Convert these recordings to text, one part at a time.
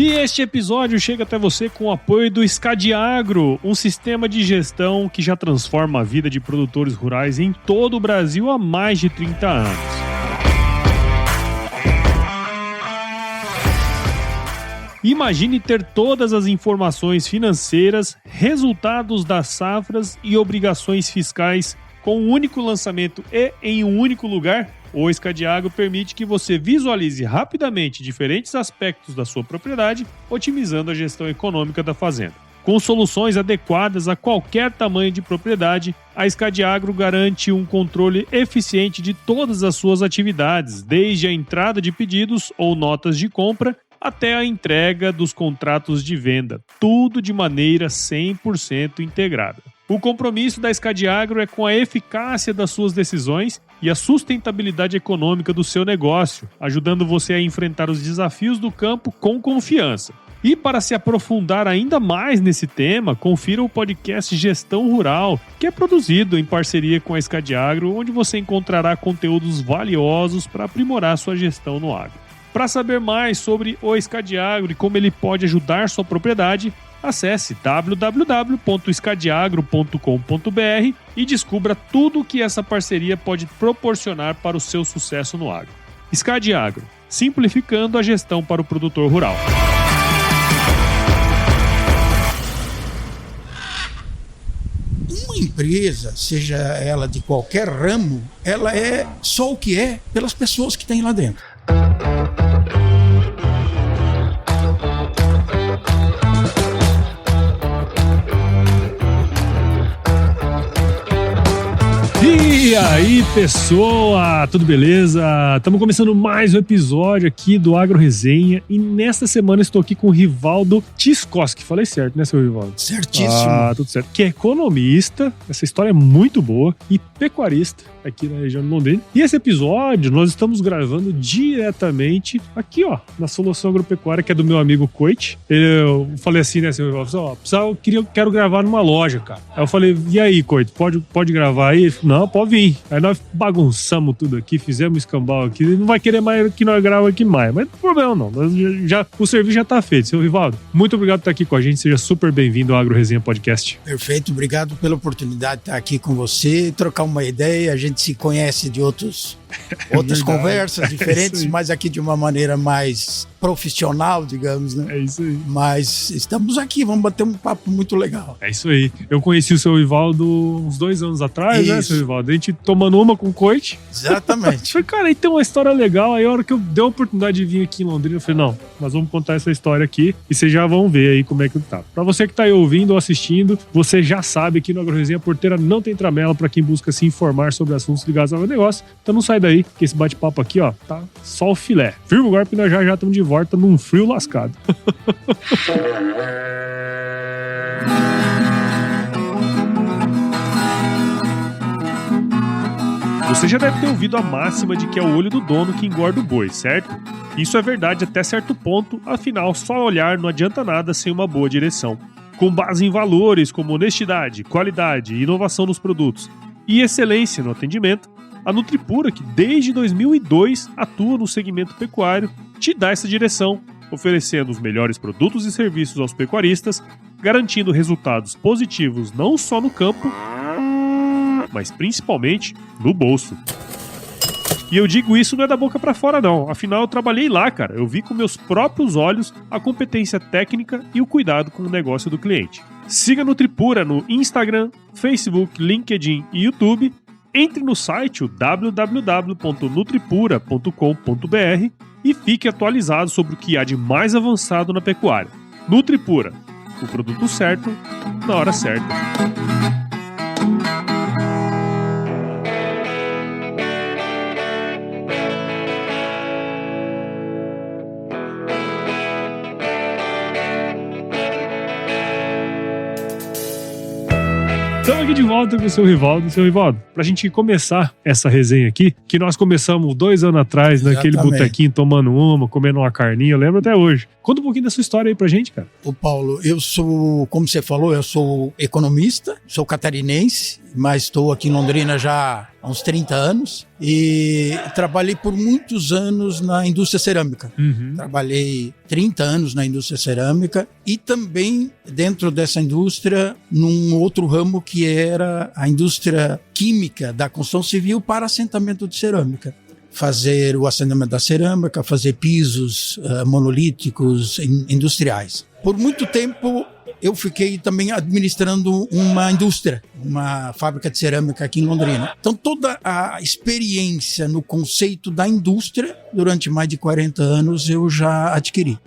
E este episódio chega até você com o apoio do Scadiagro, um sistema de gestão que já transforma a vida de produtores rurais em todo o Brasil há mais de 30 anos. Imagine ter todas as informações financeiras, resultados das safras e obrigações fiscais com um único lançamento e em um único lugar. O Scadiagro permite que você visualize rapidamente diferentes aspectos da sua propriedade, otimizando a gestão econômica da fazenda. Com soluções adequadas a qualquer tamanho de propriedade, a Scadiagro garante um controle eficiente de todas as suas atividades, desde a entrada de pedidos ou notas de compra até a entrega dos contratos de venda, tudo de maneira 100% integrada. O compromisso da Scadiagro é com a eficácia das suas decisões e a sustentabilidade econômica do seu negócio, ajudando você a enfrentar os desafios do campo com confiança. E para se aprofundar ainda mais nesse tema, confira o podcast Gestão Rural, que é produzido em parceria com a Scadiagro, onde você encontrará conteúdos valiosos para aprimorar sua gestão no agro. Para saber mais sobre o Scadiagro e como ele pode ajudar sua propriedade, acesse www.scadiagro.com.br e descubra tudo o que essa parceria pode proporcionar para o seu sucesso no agro. Scadiagro, simplificando a gestão para o produtor rural. Uma empresa, seja ela de qualquer ramo, ela é só o que é pelas pessoas que tem lá dentro. E aí, pessoa, tudo beleza? Estamos começando mais um episódio aqui do Agro Resenha e nesta semana estou aqui com o Rivaldo Tiskoski. Falei certo, né, seu Rivaldo? Certíssimo. Tudo certo. Que é economista, essa história é muito boa, e pecuarista aqui na região de Londrina. E esse episódio nós estamos gravando diretamente aqui, ó, na Solução Agropecuária, que é do meu amigo Coit. Eu falei assim, né, seu Rivaldo? Quero gravar numa loja, cara. Aí eu falei, e aí, Coit, pode gravar aí? Ele falou, não, pode vir. Aí nós bagunçamos tudo aqui, fizemos escambau aqui, não vai querer mais que nós gravamos aqui mais, mas não tem problema não, o serviço já tá feito. Seu Rivaldo, muito obrigado por estar aqui com a gente, seja super bem-vindo ao Agro Resenha Podcast. Perfeito, obrigado pela oportunidade de estar aqui com você, trocar uma ideia, a gente se conhece de outras conversas diferentes, mas aqui de uma maneira mais profissional, digamos, né? É isso aí. Mas estamos aqui, vamos bater um papo muito legal. É isso aí. Eu conheci o seu Rivaldo uns 2 anos atrás, né, seu Rivaldo? A gente tomando uma com o Coit. Exatamente. Falei, cara, aí tem uma história legal. Aí a hora que eu dei a oportunidade de vir aqui em Londrina, eu falei, não, nós vamos contar essa história aqui e vocês já vão ver aí como é que tá. Pra você que tá aí ouvindo ou assistindo, você já sabe que no Agro Resenha Porteira não tem tramela pra quem busca se informar sobre assuntos ligados ao negócio. Então não sai daí, que esse bate-papo aqui, ó, tá só o filé. Firma o golpe, nós já estamos de volta num frio lascado. Você já deve ter ouvido a máxima de que é o olho do dono que engorda o boi, certo? Isso é verdade até certo ponto, afinal, só olhar não adianta nada sem uma boa direção. Com base em valores como honestidade, qualidade, inovação nos produtos e excelência no atendimento, a Nutripura, que desde 2002 atua no segmento pecuário, te dá essa direção, oferecendo os melhores produtos e serviços aos pecuaristas, garantindo resultados positivos não só no campo, mas principalmente no bolso. E eu digo isso não é da boca pra fora não, afinal eu trabalhei lá, cara. Eu vi com meus próprios olhos a competência técnica e o cuidado com o negócio do cliente. Siga a Nutripura no Instagram, Facebook, LinkedIn e YouTube. Entre no site www.nutripura.com.br e fique atualizado sobre o que há de mais avançado na pecuária. Nutripura, o produto certo, na hora certa. Estamos aqui de volta com o seu Rivaldo. Seu Rivaldo, pra gente começar essa resenha aqui, que nós começamos 2 anos atrás, naquele botequinho, tomando uma, comendo uma carninha, eu lembro até hoje. Conta um pouquinho da sua história aí pra gente, cara. Ô Paulo, eu sou, como você falou, eu sou economista, sou catarinense mas estou aqui em Londrina já há uns 30 anos e trabalhei por muitos anos na indústria cerâmica. Trabalhei 30 anos na indústria cerâmica e também dentro dessa indústria num outro ramo que era a indústria química da construção civil para assentamento de cerâmica. Fazer o assentamento da cerâmica, fazer pisos monolíticos industriais. Por muito tempo eu fiquei também administrando uma indústria, uma fábrica de cerâmica aqui em Londrina. Então toda a experiência no conceito da indústria, durante mais de 40 anos eu já adquiri.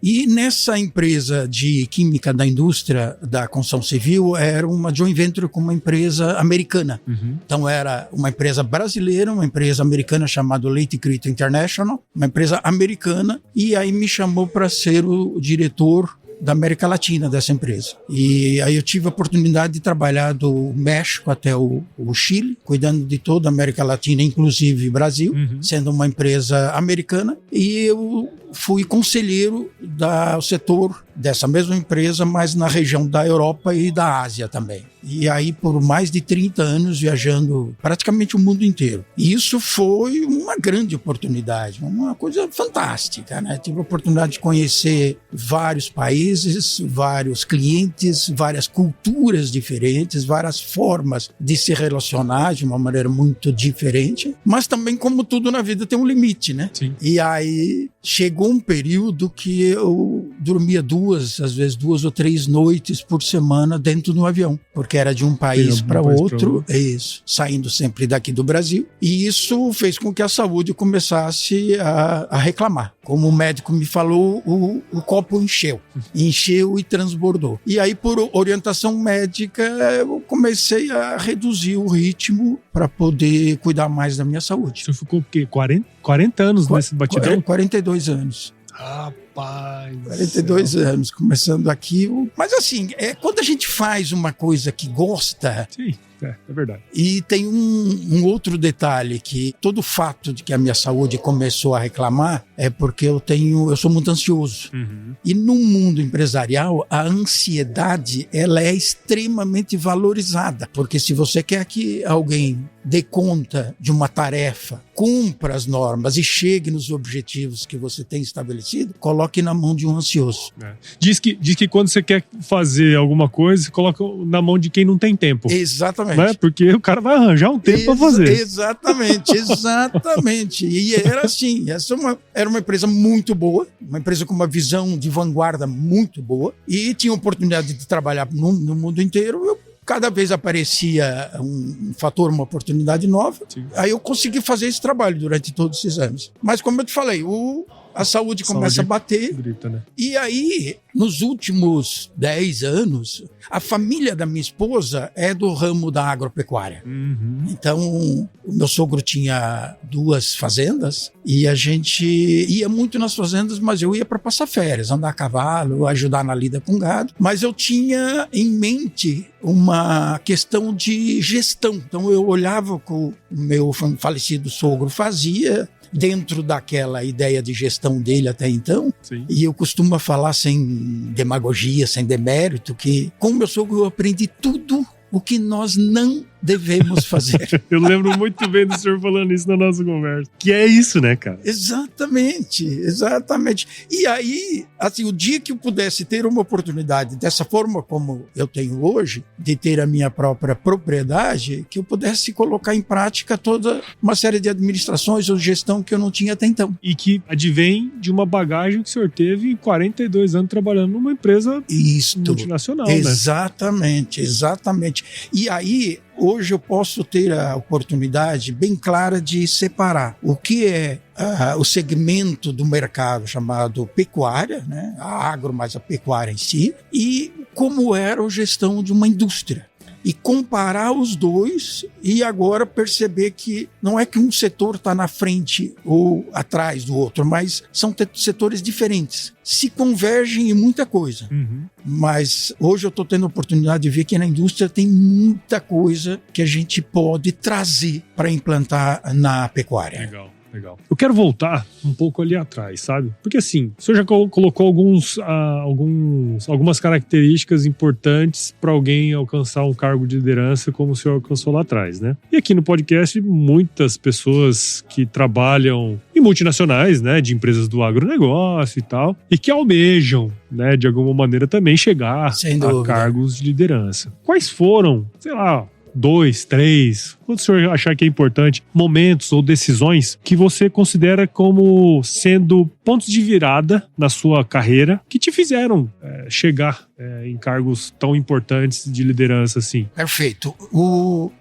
E nessa empresa de química da indústria da construção civil era uma joint venture com uma empresa americana. Então era uma empresa brasileira, uma empresa americana chamada Leite Crito International, uma empresa americana, e aí me chamou para ser o diretor da América Latina dessa empresa. E aí eu tive a oportunidade de trabalhar do México até o Chile, cuidando de toda a América Latina, inclusive Brasil, sendo uma empresa americana. E eu fui conselheiro do setor dessa mesma empresa, mas na região da Europa e da Ásia também. E aí por mais de 30 anos viajando praticamente o mundo inteiro. E isso foi uma grande oportunidade, uma coisa fantástica, né? Tive a oportunidade de conhecer vários países, vários clientes, várias culturas diferentes, várias formas de se relacionar de uma maneira muito diferente, mas também, como tudo na vida, tem um limite, né? Sim. E aí chegou um período que eu dormia às vezes 2 ou 3 noites por semana dentro do avião, porque era de um país para outro, isso, saindo sempre daqui do Brasil, e isso fez com que a saúde começasse a reclamar. Como o médico me falou, o copo encheu e transbordou. E aí, por orientação médica, eu comecei a reduzir o ritmo para poder cuidar mais da minha saúde. Você ficou o quê? 40 anos nesse batidão? 42 anos. Rapaz. 42 anos, começando aqui. Mas assim, quando a gente faz uma coisa que gosta. Sim, é verdade. E tem um outro detalhe, que todo o fato de que a minha saúde começou a reclamar é porque eu sou muito ansioso. E no mundo empresarial, a ansiedade, ela é extremamente valorizada. Porque se você quer que alguém dê conta de uma tarefa, cumpra as normas e chegue nos objetivos que você tem estabelecido, coloque na mão de um ansioso. Diz que quando você quer fazer alguma coisa, você coloca na mão de quem não tem tempo. Exatamente. Né? Porque o cara vai arranjar um tempo para fazer. Exatamente. E era assim, era uma empresa muito boa, uma empresa com uma visão de vanguarda muito boa, e tinha oportunidade de trabalhar no mundo inteiro. Cada vez aparecia um fator, uma oportunidade nova. Sim. Aí eu consegui fazer esse trabalho durante todos esses anos. Mas como eu te falei, a saúde começa a bater. Grita, né? E aí, nos últimos 10 anos, a família da minha esposa é do ramo da agropecuária. Então, o meu sogro tinha 2 fazendas e a gente ia muito nas fazendas, mas eu ia para passar férias, andar a cavalo, ajudar na lida com gado. Mas eu tinha em mente uma questão de gestão. Então, eu olhava o que o meu falecido sogro fazia, dentro daquela ideia de gestão dele até então. Sim. E eu costumo falar sem demagogia, sem demérito, que com o meu sogro eu aprendi tudo o que nós não devemos fazer. Eu lembro muito bem do senhor falando isso na nossa conversa. Que é isso, né, cara? Exatamente. E aí, assim, o dia que eu pudesse ter uma oportunidade dessa forma como eu tenho hoje, de ter a minha própria propriedade, que eu pudesse colocar em prática toda uma série de administrações ou gestão que eu não tinha até então. E que advém de uma bagagem que o senhor teve em 42 anos trabalhando numa empresa multinacional, né? Exatamente. E aí, hoje eu posso ter a oportunidade bem clara de separar o que é o segmento do mercado chamado pecuária, né? A agro mais a pecuária em si, e como era a gestão de uma indústria. E comparar os dois e agora perceber que não é que um setor está na frente ou atrás do outro, mas são setores diferentes. Se convergem em muita coisa. Mas hoje eu estou tendo a oportunidade de ver que na indústria tem muita coisa que a gente pode trazer para implantar na pecuária. Legal. Legal. Eu quero voltar um pouco ali atrás, sabe? Porque assim, o senhor já colocou algumas características importantes para alguém alcançar um cargo de liderança como o senhor alcançou lá atrás, né? E aqui no podcast, muitas pessoas que trabalham em multinacionais, né, de empresas do agronegócio e tal, e que almejam, né, de alguma maneira também chegar a cargos de liderança. Quais foram, sei lá, 2, 3, quando o senhor achar que é importante, momentos ou decisões que você considera como sendo pontos de virada na sua carreira que te fizeram chegar em cargos tão importantes de liderança assim? Perfeito.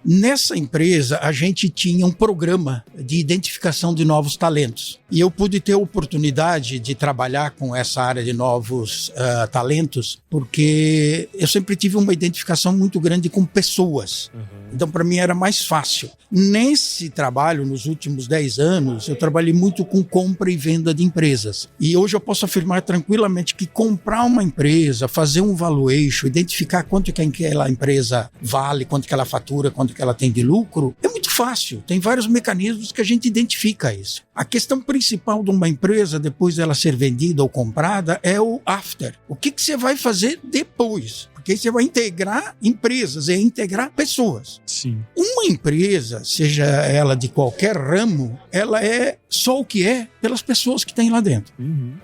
Nessa empresa, a gente tinha um programa de identificação de novos talentos. E eu pude ter a oportunidade de trabalhar com essa área de novos talentos, porque eu sempre tive uma identificação muito grande com pessoas. Então, para mim, era mais fácil. Nesse trabalho, nos últimos 10 anos, eu trabalhei muito com compra e venda de empresas. E hoje eu posso afirmar tranquilamente que comprar uma empresa, fazer um valuation, identificar quanto que aquela empresa vale, quanto que ela fatura, quanto que ela tem de lucro, é muito fácil. Tem vários mecanismos que a gente identifica isso. A questão principal de uma empresa, depois dela ser vendida ou comprada, é o after. O que você vai fazer depois? Porque você vai integrar empresas, integrar pessoas. Sim. Uma empresa, seja ela de qualquer ramo, ela é só o que é pelas pessoas que tem lá dentro.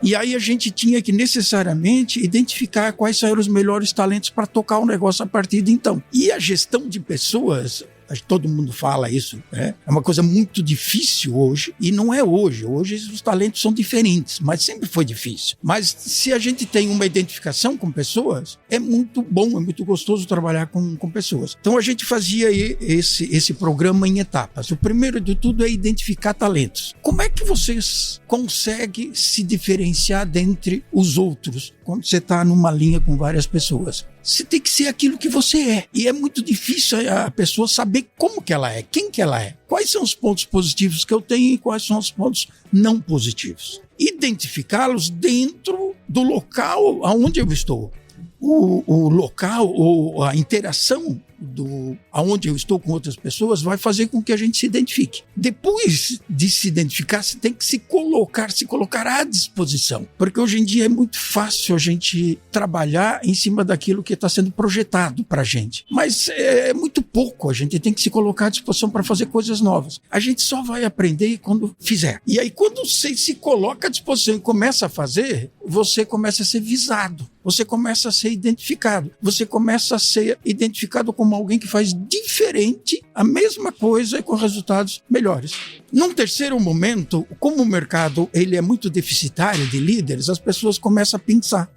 E aí a gente tinha que necessariamente identificar quais eram os melhores talentos para tocar o negócio a partir de então. E a gestão de pessoas, todo mundo fala isso, né? É uma coisa muito difícil hoje, e não é hoje. Hoje os talentos são diferentes, mas sempre foi difícil. Mas se a gente tem uma identificação com pessoas, é muito bom, é muito gostoso trabalhar com pessoas. Então a gente fazia esse programa em etapas. O primeiro de tudo é identificar talentos. Como é que vocês conseguem se diferenciar dentre os outros quando você está numa linha com várias pessoas? Você tem que ser aquilo que você é. E é muito difícil a pessoa saber como que ela é, quem que ela é. Quais são os pontos positivos que eu tenho e quais são os pontos não positivos. Identificá-los dentro do local onde eu estou. O local ou a interação aonde eu estou com outras pessoas vai fazer com que a gente se identifique. Depois de se identificar, você tem que se colocar à disposição. Porque hoje em dia é muito fácil a gente trabalhar em cima daquilo que está sendo projetado para a gente. Mas é muito pouco, a gente tem que se colocar à disposição para fazer coisas novas. A gente só vai aprender quando fizer. E aí quando você se coloca à disposição e começa a fazer, você começa a ser visado. Você começa a ser identificado. Você começa a ser identificado como alguém que faz diferente a mesma coisa e com resultados melhores. Num terceiro momento, como o mercado ele é muito deficitário de líderes, as pessoas começam a pensar.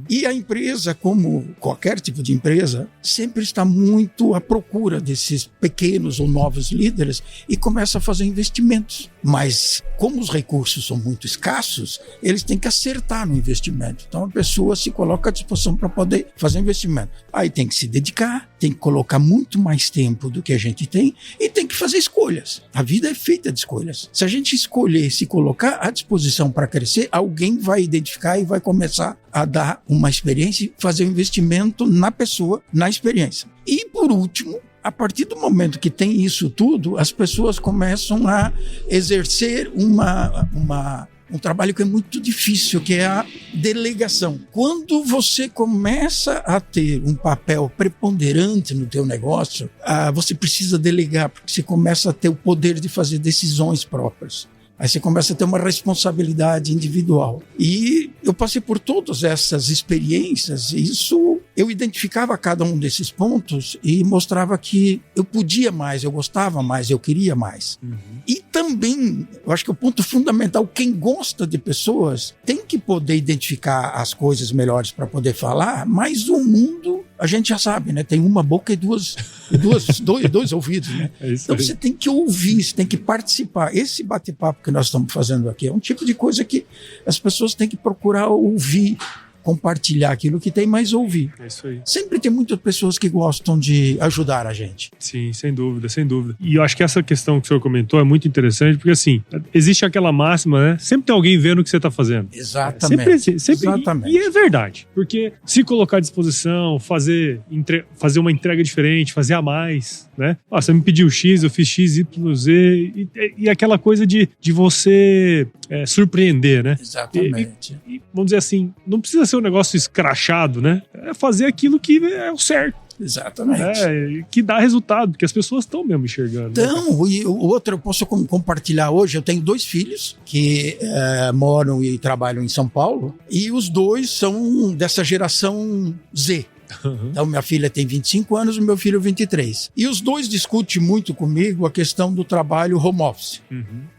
E a empresa, como qualquer tipo de empresa, sempre está muito à procura desses pequenos ou novos líderes e começa a fazer investimentos. Mas como os recursos são muito escassos, eles têm que acertar no investimento. Então a pessoa se coloca à disposição para poder fazer investimento. Aí tem que se dedicar, tem que colocar muito mais tempo do que a gente tem e tem que fazer escolhas. A vida é feita de escolhas. Se a gente escolher se colocar à disposição para crescer, alguém vai identificar e vai começar a dar uma experiência e fazer um investimento na pessoa, na experiência. E por último, a partir do momento que tem isso tudo, as pessoas começam a exercer um trabalho que é muito difícil, que é a delegação. Quando você começa a ter um papel preponderante no teu negócio, você precisa delegar, porque você começa a ter o poder de fazer decisões próprias. Aí você começa a ter uma responsabilidade individual. E eu passei por todas essas experiências, e isso eu identificava cada um desses pontos e mostrava que eu podia mais, eu gostava mais, eu queria mais. E também, eu acho que o ponto fundamental, quem gosta de pessoas tem que poder identificar as coisas melhores para poder falar, mas o mundo, a gente já sabe, né? Tem uma boca e dois ouvidos, né? Então você tem que ouvir, você tem que participar. Esse bate-papo que nós estamos fazendo aqui é um tipo de coisa que as pessoas têm que procurar ouvir, compartilhar aquilo que tem, mas ouvir. É isso aí. Sempre tem muitas pessoas que gostam de ajudar a gente. Sim, sem dúvida, sem dúvida. E eu acho que essa questão que o senhor comentou é muito interessante, porque assim, existe aquela máxima, né? Sempre tem alguém vendo o que você está fazendo. Exatamente. Sempre. Exatamente. E é verdade, porque se colocar à disposição, fazer uma entrega diferente, fazer a mais, né? Você me pediu X, eu fiz X, Y, Z, e aquela coisa de você surpreender, né? Exatamente. E vamos dizer assim, não precisa ser um negócio escrachado, né? É fazer aquilo que é o certo. Exatamente. Que dá resultado, porque as pessoas estão mesmo enxergando. Então, e o outro eu posso compartilhar hoje. Eu tenho 2 filhos que moram e trabalham em São Paulo, e os 2 são dessa geração Z. Então, minha filha tem 25 anos, o meu filho 23. E os 2 discutem muito comigo a questão do trabalho home office.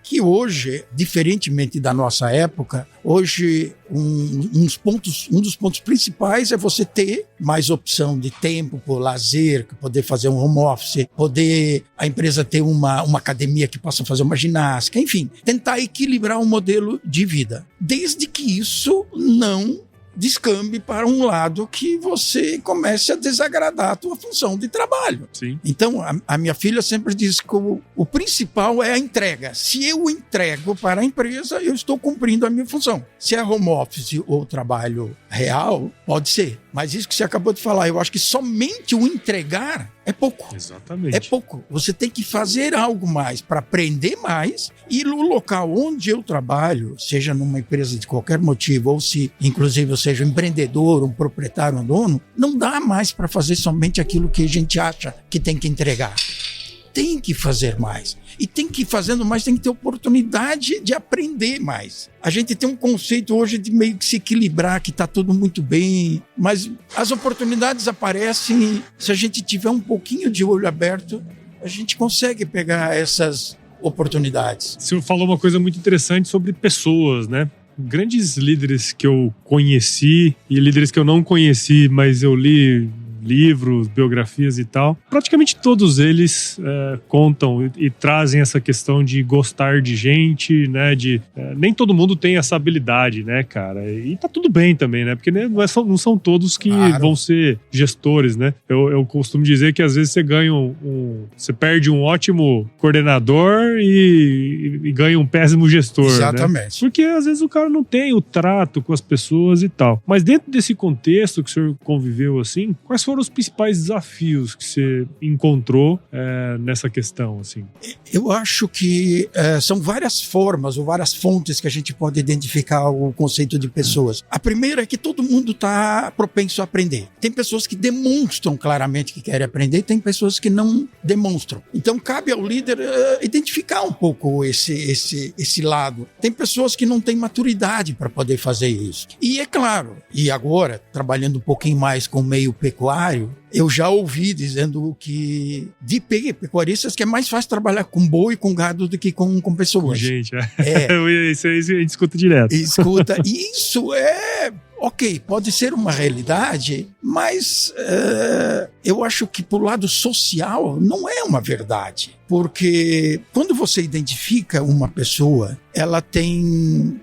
Que hoje, diferentemente da nossa época, hoje um dos pontos principais é você ter mais opção de tempo por lazer, poder fazer um home office, poder a empresa ter uma academia que possa fazer uma ginástica, enfim, tentar equilibrar um modelo de vida. Desde que isso não descambe para um lado que você comece a desagradar a tua função de trabalho. Sim. Então, a minha filha sempre diz que o principal é a entrega. Se eu entrego para a empresa, eu estou cumprindo a minha função. Se é home office ou trabalho real, pode ser. Mas isso que você acabou de falar, eu acho que somente o entregar é pouco. Exatamente. É pouco. Você tem que fazer algo mais para aprender mais, e no local onde eu trabalho, seja numa empresa de qualquer motivo, ou se inclusive eu seja um empreendedor, um proprietário, um dono, não dá mais para fazer somente aquilo que a gente acha que tem que entregar. Tem que fazer mais. E tem que ir fazendo mais, tem que ter oportunidade de aprender mais. A gente tem um conceito hoje de meio que se equilibrar, que está tudo muito bem, mas as oportunidades aparecem, se a gente tiver um pouquinho de olho aberto, a gente consegue pegar essas oportunidades. O senhor falou uma coisa muito interessante sobre pessoas, né? Grandes líderes que eu conheci e líderes que eu não conheci, mas eu li livros, biografias e tal, praticamente todos eles contam e trazem essa questão de gostar de gente, né, nem todo mundo tem essa habilidade, né, cara, e tá tudo bem também, né, porque não são todos que vão ser gestores, né, eu costumo dizer que às vezes você ganha você perde um ótimo coordenador e ganha um péssimo gestor. Exatamente. Né? Porque às vezes o cara não tem o trato com as pessoas e tal, mas dentro desse contexto que o senhor conviveu assim, quais foram os principais desafios que você encontrou nessa questão? Assim? Eu acho que são várias formas ou várias fontes que a gente pode identificar o conceito de pessoas. A primeira é que todo mundo está propenso a aprender. Tem pessoas que demonstram claramente que querem aprender e tem pessoas que não demonstram. Então cabe ao líder identificar um pouco esse lado. Tem pessoas que não têm maturidade para poder fazer isso. E é claro, e agora, trabalhando um pouquinho mais com o meio pecuário, eu já ouvi dizendo que de pecuaristas que é mais fácil trabalhar com boi e com gado do que com pessoas. Gente, isso a gente escuta direto. Escuta, e isso ok, pode ser uma realidade, mas eu acho que pro lado social não é uma verdade. Porque quando você identifica uma pessoa, ela tem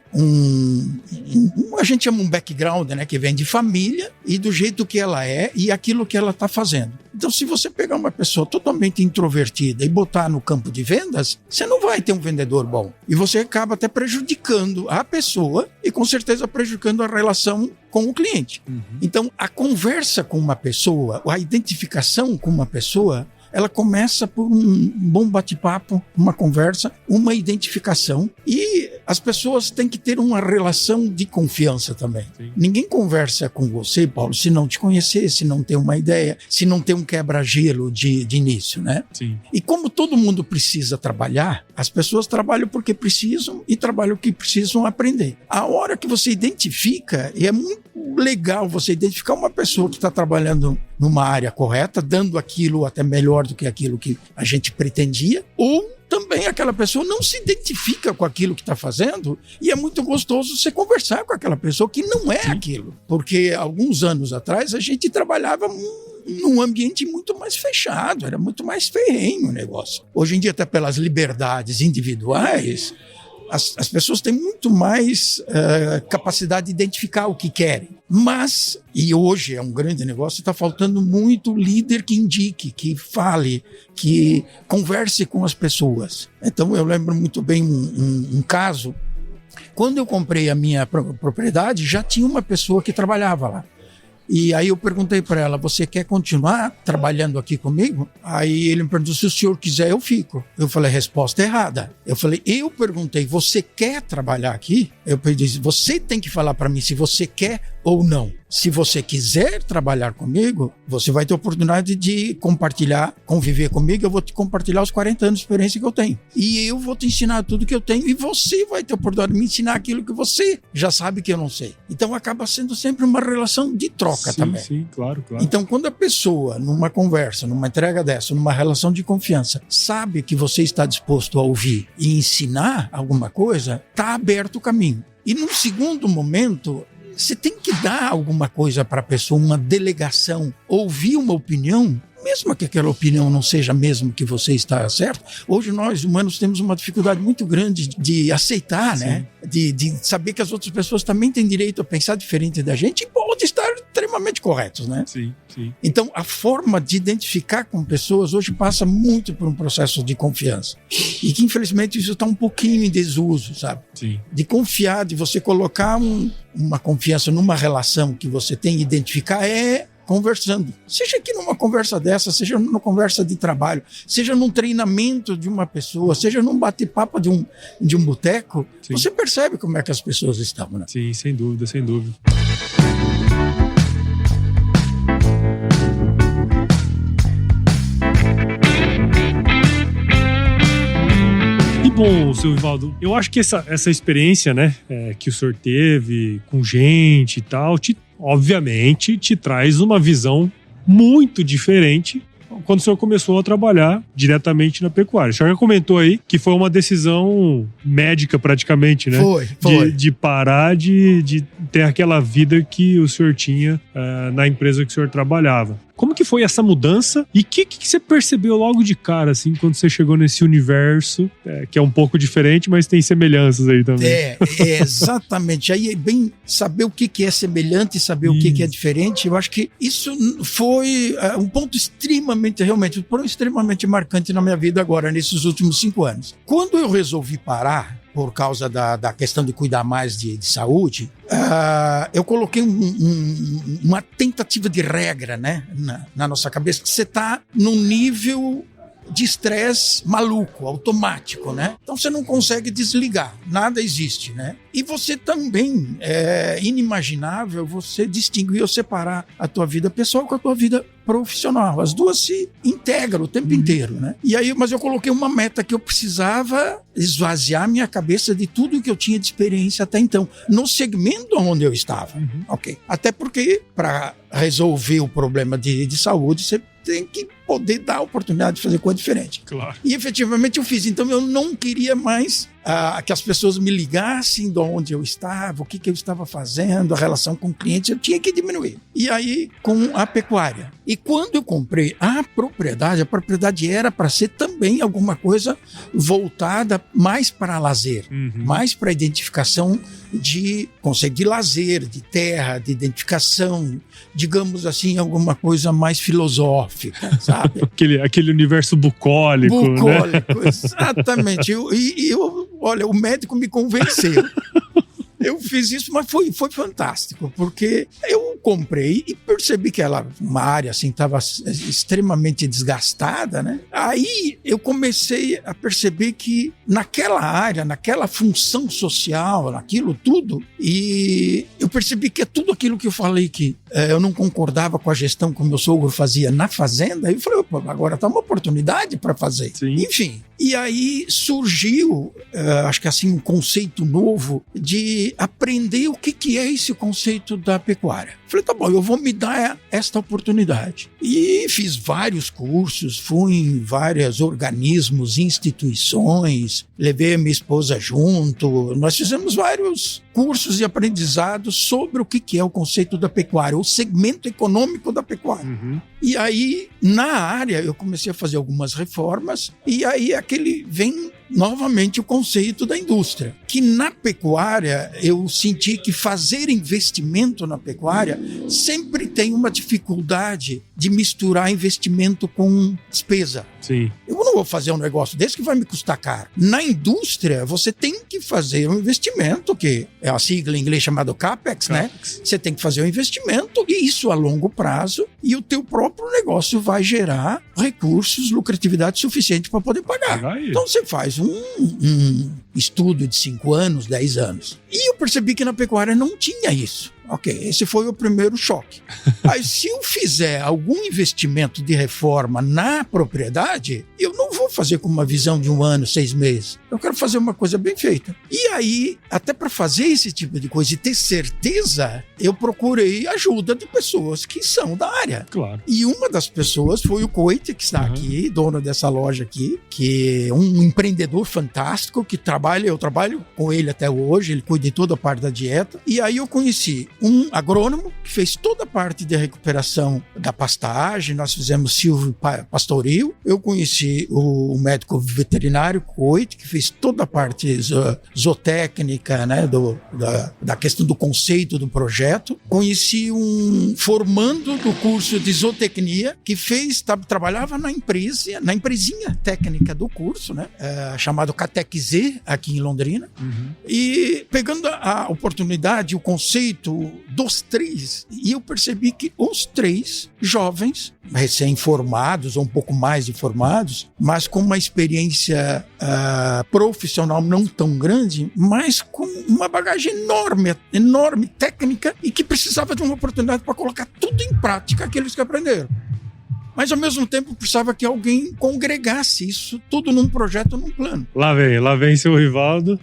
a gente chama um background, né, que vem de família e do jeito que ela é e aquilo que ela está fazendo. Então, se você pegar uma pessoa totalmente introvertida e botar no campo de vendas, você não vai ter um vendedor bom. E você acaba até prejudicando a pessoa e, com certeza, prejudicando a relação com o cliente. Então, a conversa com uma pessoa, a identificação com uma pessoa, ela começa por um bom bate-papo, uma conversa, uma identificação, e as pessoas têm que ter uma relação de confiança também. Sim. Ninguém conversa com você, Paulo, se não te conhecer, se não ter uma ideia, se não ter um quebra-gelo de início, né? Sim. E como todo mundo precisa trabalhar, as pessoas trabalham porque precisam e trabalham porque precisam aprender. A hora que você identifica, e é muito legal você identificar uma pessoa que está trabalhando numa área correta, dando aquilo até melhor do que aquilo que a gente pretendia, ou também aquela pessoa não se identifica com aquilo que está fazendo e é muito gostoso você conversar com aquela pessoa que não é aquilo. Porque alguns anos atrás a gente trabalhava num ambiente muito mais fechado, era muito mais ferrenho o negócio. Hoje em dia, até pelas liberdades individuais, as pessoas têm muito mais capacidade de identificar o que querem. Mas, e hoje é um grande negócio, está faltando muito líder que indique, que fale, que converse com as pessoas. Então, eu lembro muito bem um caso. Quando eu comprei a minha propriedade, já tinha uma pessoa que trabalhava lá. E aí eu perguntei para ela, você quer continuar trabalhando aqui comigo? Aí ele me perguntou, se o senhor quiser, eu fico. Eu falei, resposta errada. Eu perguntei, você quer trabalhar aqui? Eu disse, você tem que falar para mim se você quer ou não. Se você quiser trabalhar comigo, você vai ter a oportunidade de compartilhar, conviver comigo, eu vou te compartilhar os 40 anos de experiência que eu tenho. E eu vou te ensinar tudo que eu tenho e você vai ter a oportunidade de me ensinar aquilo que você já sabe que eu não sei. Então acaba sendo sempre uma relação de troca também. Sim, claro. Então quando a pessoa, numa conversa, numa entrega dessa, numa relação de confiança, sabe que você está disposto a ouvir e ensinar alguma coisa, está aberto o caminho. E num segundo momento, você tem que dar alguma coisa para a pessoa, uma delegação, ouvir uma opinião, mesmo que aquela opinião não seja mesmo que você está certo. Hoje nós, humanos, temos uma dificuldade muito grande de aceitar, né? De saber que as outras pessoas também têm direito a pensar diferente da gente e pode estar extremamente corretos, né? Sim. Então, a forma de identificar com pessoas hoje passa muito por um processo de confiança. E que, infelizmente, isso está um pouquinho em desuso, sabe? Sim. De confiar, de você colocar uma confiança numa relação que você tem que identificar conversando. Seja aqui numa conversa dessa, seja numa conversa de trabalho, seja num treinamento de uma pessoa, seja num bate-papo de um boteco, você percebe como é que as pessoas estão, né? Sim, sem dúvida. E bom, seu Ivaldo, eu acho que essa experiência, né, que o senhor teve com gente e tal, obviamente te traz uma visão muito diferente quando o senhor começou a trabalhar diretamente na pecuária. O senhor já comentou aí que foi uma decisão médica praticamente, né? Foi. De parar de ter aquela vida que o senhor tinha na empresa que o senhor trabalhava. Como que foi essa mudança e o que você percebeu logo de cara, assim, quando você chegou nesse universo, que é um pouco diferente, mas tem semelhanças aí também? Exatamente. Aí é bem saber o que é semelhante e saber o que é diferente. Eu acho que isso foi um ponto extremamente marcante na minha vida agora, nesses últimos 5 anos. Quando eu resolvi parar, por causa da questão de cuidar mais de saúde, eu coloquei uma tentativa de regra, né, na nossa cabeça, que você está num nível de estresse maluco, automático, né? Então você não consegue desligar, nada existe, né? E você também, é inimaginável você distinguir ou separar a tua vida pessoal com a tua vida profissional. As duas se integram o tempo inteiro, né? E aí, mas eu coloquei uma meta que eu precisava esvaziar minha cabeça de tudo que eu tinha de experiência até então, no segmento onde eu estava. Ok. Até porque, para resolver o problema de saúde, você tem que poder dar a oportunidade de fazer coisa diferente. Claro. E efetivamente eu fiz. Então eu não queria mais que as pessoas me ligassem de onde eu estava, o que eu estava fazendo, a relação com o cliente, eu tinha que diminuir. E aí com a pecuária. E quando eu comprei a propriedade era para ser também alguma coisa voltada mais para lazer, mais para identificação de conceito de lazer, de terra, de identificação, digamos assim, alguma coisa mais filosófica, sabe? aquele universo bucólico, né? Exatamente. Olha, o médico me convenceu. Eu fiz isso, mas foi fantástico, porque eu comprei e percebi que uma área assim estava extremamente desgastada, né? Aí eu comecei a perceber que naquela área, naquela função social, naquilo tudo, e eu percebi que é tudo aquilo que eu falei que eu não concordava com a gestão que o meu sogro fazia na fazenda. Eu falei, opa, agora está uma oportunidade para fazer. Sim. Enfim, e aí surgiu, acho que assim, um conceito novo de aprender o que é esse conceito da pecuária. Falei, tá bom, eu vou me dar esta oportunidade. E fiz vários cursos, fui em vários organismos, instituições, levei a minha esposa junto, nós fizemos vários cursos e aprendizados sobre o que é o conceito da pecuária, o segmento econômico da pecuária. E aí, na área, eu comecei a fazer algumas reformas, e aí vem novamente o conceito da indústria, que na pecuária eu senti que fazer investimento na pecuária sempre tem uma dificuldade de misturar investimento com despesa. Sim. Eu não vou fazer um negócio desse que vai me custar caro. Na indústria, você tem que fazer um investimento, que é a sigla em inglês chamada CAPEX, né? Você tem que fazer um investimento, e isso a longo prazo, e o teu próprio negócio vai gerar recursos, lucratividade suficiente para poder pagar. Então você faz um estudo de 5 anos, 10 anos. E eu percebi que na pecuária não tinha isso. Ok, esse foi o primeiro choque. Aí, se eu fizer algum investimento de reforma na propriedade, eu não vou fazer com uma visão de 1 ano, 6 meses. Eu quero fazer uma coisa bem feita. E aí, até para fazer esse tipo de coisa e ter certeza, eu procurei ajuda de pessoas que são da área. Claro. E uma das pessoas foi o Coit, que está aqui, dono dessa loja aqui, que é um empreendedor fantástico, que eu trabalho com ele até hoje, ele cuida de toda a parte da dieta. E aí eu conheci um agrônomo que fez toda a parte de recuperação da pastagem, nós fizemos silvio pastoril. Eu conheci o médico veterinário Coit, que fez toda a parte zootécnica, né, da questão do conceito do projeto. Conheci um formando do curso de zootecnia que trabalhava na empresinha técnica do curso, né, chamado Catec Z, aqui em Londrina. E pegando a oportunidade, o conceito dos 3, e eu percebi que os 3 jovens, recém-formados ou um pouco mais de formados, mas com uma experiência profissional não tão grande, mas com uma bagagem enorme técnica, e que precisava de uma oportunidade para colocar tudo em prática aqueles que aprenderam. Mas, ao mesmo tempo, precisava que alguém congregasse isso tudo num projeto, num plano. Lá vem seu Rivaldo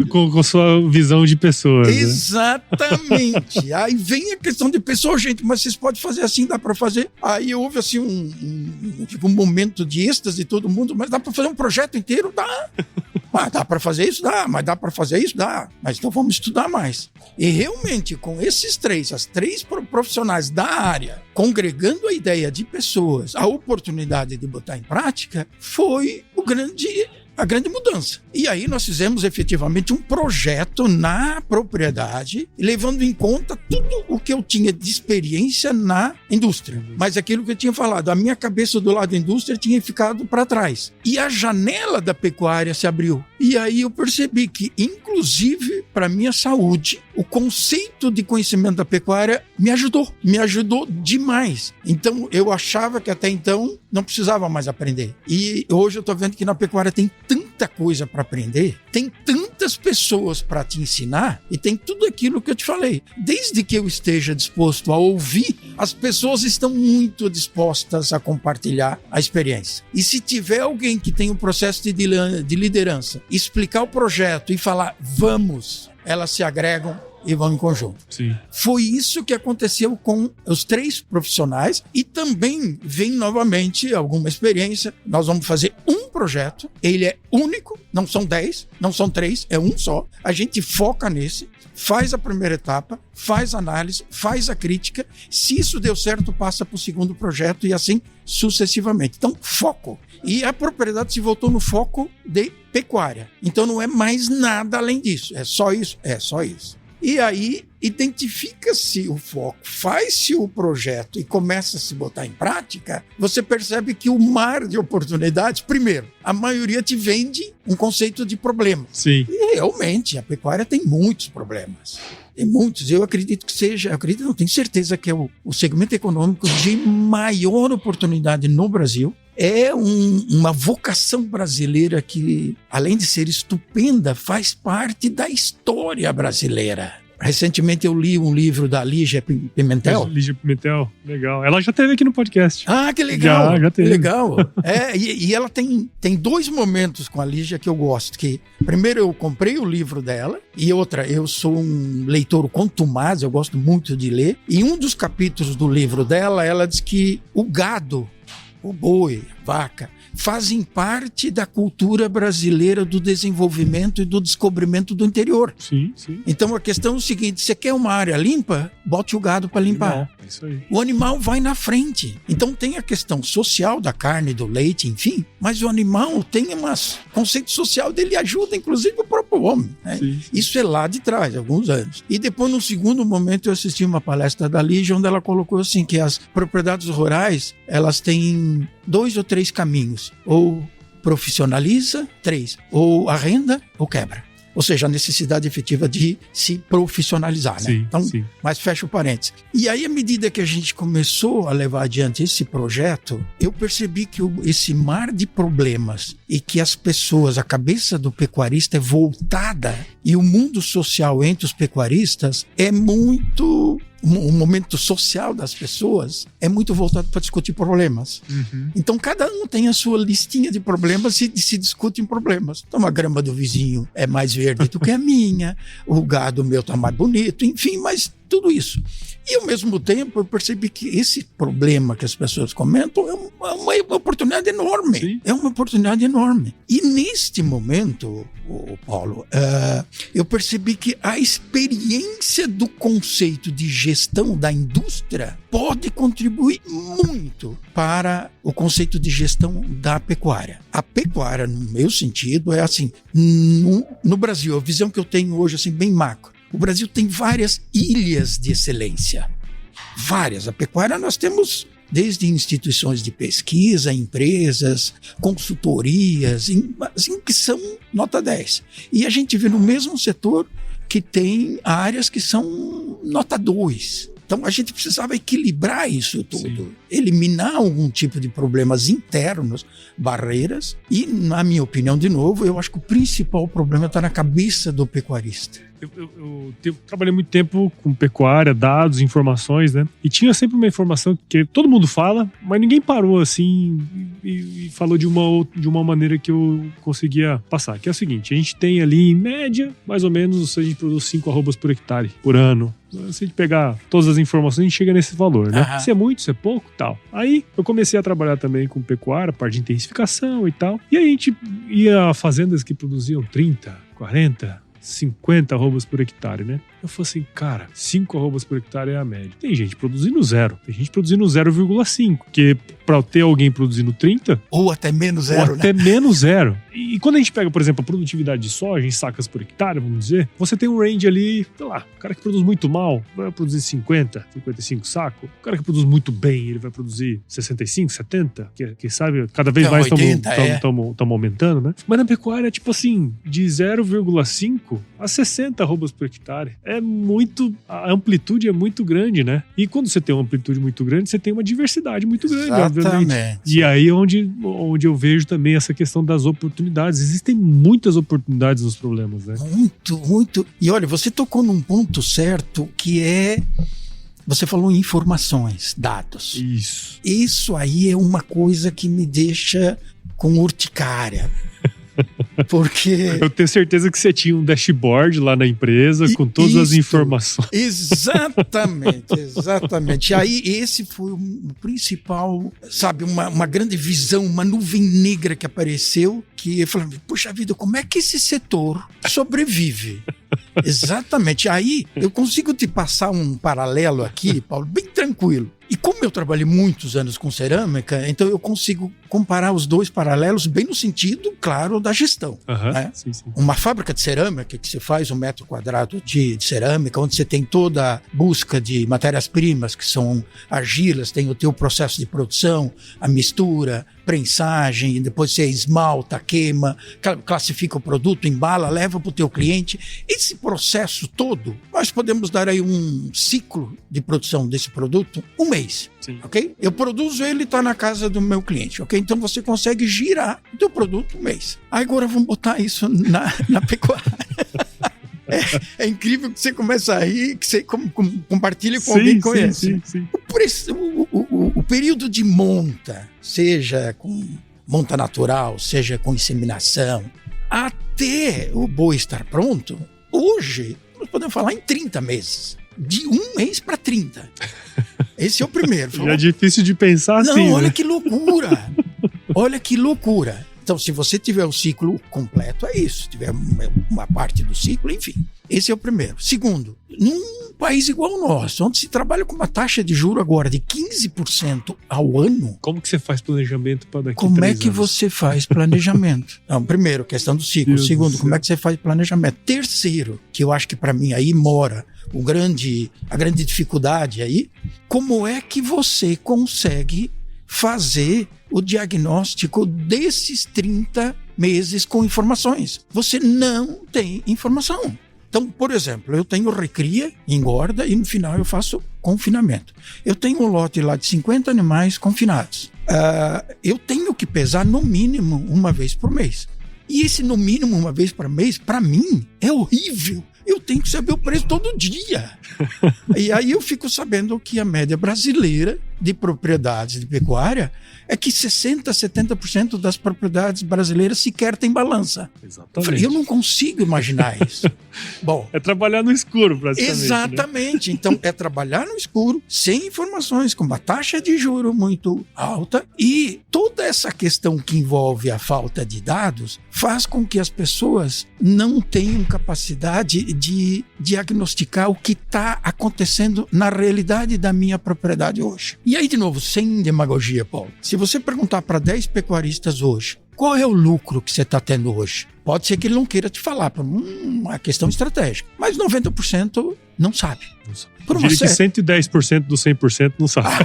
com sua visão de pessoas. Exatamente. Né? Aí vem a questão de pessoa, gente, mas vocês podem fazer assim, dá para fazer. Aí houve assim um momento de êxtase de todo mundo, mas dá para fazer um projeto inteiro? Dá. Mas dá para fazer isso? Dá. Mas dá para fazer isso? Dá. Mas então vamos estudar mais. E realmente, com as 3 profissionais da área, congregando a ideia de pessoas, a oportunidade de botar em prática, foi a grande mudança. E aí nós fizemos efetivamente um projeto na propriedade, levando em conta tudo o que eu tinha de experiência na indústria. Mas aquilo que eu tinha falado, a minha cabeça do lado da indústria tinha ficado para trás. E a janela da pecuária se abriu. E aí eu percebi que, inclusive, para minha saúde, o conceito de conhecimento da pecuária me ajudou demais. Então, eu achava que até então não precisava mais aprender. E hoje eu estou vendo que na pecuária tem tanta coisa para aprender, tem tantas pessoas para te ensinar, e tem tudo aquilo que eu te falei. Desde que eu esteja disposto a ouvir, as pessoas estão muito dispostas a compartilhar a experiência. E se tiver alguém que tem um processo de liderança, explicar o projeto e falar, vamos, elas se agregam e vão em conjunto. Sim. Foi isso que aconteceu com os 3 profissionais, e também vem novamente alguma experiência. Nós vamos fazer um projeto, ele é único, não são 10, não são 3, é um só. A gente foca nesse, faz a primeira etapa, faz a análise, faz a crítica. Se isso deu certo, passa para o segundo projeto, e assim sucessivamente. Então, foco. E a propriedade se voltou no foco de pecuária. Então não é mais nada além disso. É só isso? É só isso. E aí identifica-se o foco, faz-se o projeto e começa a se botar em prática, você percebe que o mar de oportunidades, primeiro, a maioria te vende um conceito de problema. Sim. E realmente a pecuária tem muitos problemas. Tem muitos. Eu acredito que seja, não tenho certeza que é o segmento econômico de maior oportunidade no Brasil. É uma vocação brasileira que, além de ser estupenda, faz parte da história brasileira. Recentemente eu li um livro da Lígia Pimentel. Lígia Pimentel, legal. Ela já esteve aqui no podcast. Ah, que legal. Já teve. Legal. E ela tem 2 momentos com a Lígia que eu gosto. Que, primeiro, eu comprei o livro dela, e outra, eu sou um leitor contumaz, eu gosto muito de ler. E um dos capítulos do livro dela, ela diz que o gado, o boi, vaca, fazem parte da cultura brasileira do desenvolvimento e do descobrimento do interior. Sim, sim. Então a questão é o seguinte, você quer uma área limpa? Bote o gado para limpar. É isso aí. O animal vai na frente. Então tem a questão social da carne, do leite, enfim, mas o animal tem um conceito social dele, ajuda inclusive o próprio homem. Né? Sim. Isso é lá de trás, alguns anos. E depois, num segundo momento, eu assisti uma palestra da Lígia, onde ela colocou assim, que as propriedades rurais, elas têm 2 ou 3 caminhos. Ou profissionaliza, 3, ou arrenda ou quebra. Ou seja, a necessidade efetiva de se profissionalizar, né? Sim, então, sim. mas fecha o parênteses. E aí, à medida que a gente começou a levar adiante esse projeto, eu percebi que esse mar de problemas e que as pessoas, a cabeça do pecuarista é voltada e o mundo social entre os pecuaristas é muito... O momento social das pessoas é muito voltado para discutir problemas. Uhum. Então, cada um tem a sua listinha de problemas e se discutem problemas. Então, a grama do vizinho é mais verde do que a minha, o gado meu está mais bonito, enfim, mas tudo isso. E, ao mesmo tempo, eu percebi que esse problema que as pessoas comentam é uma oportunidade enorme. Sim. É uma oportunidade enorme. E, neste momento, Paulo, eu percebi que a experiência do conceito de gestão da indústria pode contribuir muito para o conceito de gestão da pecuária. A pecuária, no meu sentido, é assim, no Brasil, a visão que eu tenho hoje, assim, bem macro, o Brasil tem várias ilhas de excelência. Várias. A pecuária nós temos desde instituições de pesquisa, empresas, consultorias, assim, que são nota 10. E a gente vê no mesmo setor que tem áreas que são nota 2. Então a gente precisava equilibrar isso tudo, Sim. eliminar algum tipo de problemas internos, barreiras. E, na minha opinião, de novo, eu acho que o principal problema está na cabeça do pecuarista. Eu trabalhei muito tempo com pecuária, dados, informações, né? E tinha sempre uma informação que todo mundo fala, mas ninguém parou assim e falou de uma maneira que eu conseguia passar. Que é o seguinte, a gente tem ali, em média, mais ou menos, a gente produz 5 arrobas por hectare por ano. Se a gente pegar todas as informações, a gente chega nesse valor, né? Uhum. Se é muito, se é pouco, tal. Aí eu comecei a trabalhar também com pecuária, parte de intensificação e tal. E aí a gente ia a fazendas que produziam 30, 40... 50 arrobas por hectare, né? Eu falei assim, cara, 5 arrobas por hectare é a média. Tem gente produzindo 0, tem gente produzindo 0,5, porque para ter alguém produzindo 30... Ou até menos 0, até menos 0. E quando a gente pega, por exemplo, a produtividade de soja em sacas por hectare, vamos dizer, você tem um range ali, sei lá, o cara que produz muito mal vai produzir 50, 55 sacos. O cara que produz muito bem, ele vai produzir 65, 70, que sabe, cada vez mais estamos aumentando, né? Mas na pecuária, tipo assim, de 0,5 a 60 arrobas por hectare. A amplitude é muito grande, né? E quando você tem uma amplitude muito grande, você tem uma diversidade muito grande, obviamente. E aí é onde eu vejo também essa questão das oportunidades. Existem muitas oportunidades nos problemas, né? Muito. E olha, você tocou num ponto certo que é... Você falou em informações, dados. Isso aí é uma coisa que me deixa com urticária. Porque... Eu tenho certeza que você tinha um dashboard lá na empresa com todas as informações. Exatamente. Aí esse foi o principal, sabe, uma grande visão, uma nuvem negra que apareceu, que eu falei, puxa vida, como é que esse setor sobrevive? Exatamente. Aí eu consigo te passar um paralelo aqui, Paulo, bem tranquilo. E como eu trabalhei muitos anos com cerâmica, então eu consigo comparar os dois paralelos bem no sentido, claro, da gestão. Né? Sim. Uma fábrica de cerâmica que você faz 1 metro quadrado de cerâmica, onde você tem toda a busca de matérias-primas, que são argilas, tem o teu processo de produção, a mistura, prensagem, e depois você esmalta, queima, classifica o produto, embala, leva para o teu cliente. Esse processo todo, nós podemos dar aí um ciclo de produção desse produto, 1 mês, ok? Eu produzo ele, está na casa do meu cliente, ok? Então você consegue girar o teu produto 1 mês. Agora vamos botar isso na pecuária. É incrível que você começa a rir, que você compartilha com alguém que conhece. Sim. O período de monta, seja com monta natural, seja com inseminação, até o boi estar pronto, hoje nós podemos falar em 30 meses. De 1 mês para 30. Esse é o primeiro. Já é difícil de pensar assim. Não, olha né? que loucura. Olha que loucura. Então, se você tiver o ciclo completo, é isso. Se tiver uma parte do ciclo, enfim. Esse é o primeiro. Segundo, num país igual ao nosso, onde se trabalha com uma taxa de juro agora de 15% ao ano... Como que você faz planejamento para daqui a 3 Como anos? é que você faz planejamento? Não, primeiro, questão do ciclo. Deus Segundo, como é que você faz planejamento? Terceiro, que eu acho que para mim aí mora a grande dificuldade aí, como é que você consegue fazer o diagnóstico desses 30 meses com informações? Você não tem informação. Então, por exemplo, eu tenho recria, engorda e no final eu faço confinamento. Eu tenho um lote lá de 50 animais confinados. Eu tenho que pesar no mínimo uma vez por mês. E esse no mínimo uma vez por mês, para mim, é horrível. Eu tenho que saber o preço todo dia. E aí eu fico sabendo que a média brasileira de propriedades de pecuária é que 60%, 70% das propriedades brasileiras sequer tem balança. Exatamente. Eu não consigo imaginar isso. Bom, é trabalhar no escuro, praticamente. Exatamente. Né? Então, é trabalhar no escuro, sem informações, com uma taxa de juro muito alta. E toda essa questão que envolve a falta de dados faz com que as pessoas não tenham capacidade de diagnosticar o que está acontecendo na realidade da minha propriedade hoje. E aí, de novo, sem demagogia, Paulo, se você perguntar para 10 pecuaristas hoje, qual é o lucro que você está tendo hoje? Pode ser que ele não queira te falar, por uma questão estratégica, mas 90% não sabe. Eu diria que 110% do 100% não sabe.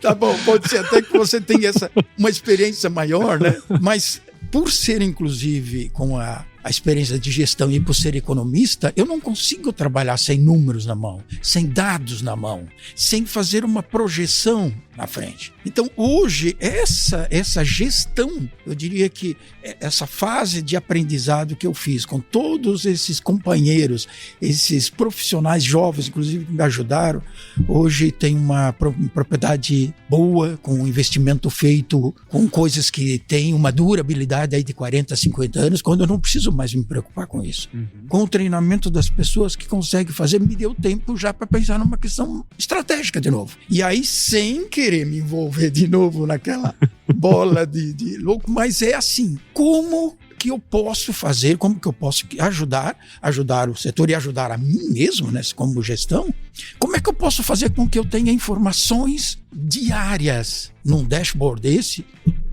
Tá bom, pode ser até que você tenha uma experiência maior, né? Mas por ser, inclusive, com a experiência de gestão e por ser economista, eu não consigo trabalhar sem números na mão, sem dados na mão, sem fazer uma projeção na frente. Então, hoje, essa gestão, eu diria que essa fase de aprendizado que eu fiz com todos esses companheiros, esses profissionais jovens, inclusive, que me ajudaram, hoje tem uma propriedade boa, com um investimento feito com coisas que têm uma durabilidade aí de 40, 50 anos, quando eu não preciso mais me preocupar com isso. Com o treinamento das pessoas que conseguem fazer, me deu tempo já para pensar numa questão estratégica de novo. E aí, sem querer me envolver de novo naquela bola de louco, mas é assim, como que eu posso fazer, como que eu posso ajudar o setor e ajudar a mim mesmo, né, como gestão, como é que eu posso fazer com que eu tenha informações diárias num dashboard desse?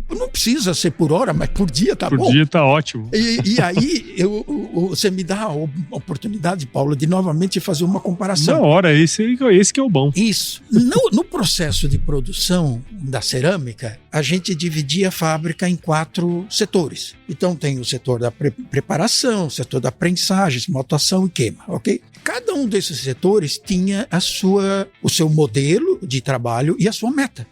Não precisa ser por hora, mas por dia tá bom. Por dia tá ótimo. E aí, você me dá a oportunidade, Paulo, de novamente fazer uma comparação. Na hora, esse que é o bom. Isso. No processo de produção da cerâmica, a gente dividia a fábrica em 4 setores. Então, tem o setor da preparação, o setor da prensagem, esmaltação e queima, ok? Cada um desses setores tinha o seu modelo de trabalho e a sua meta.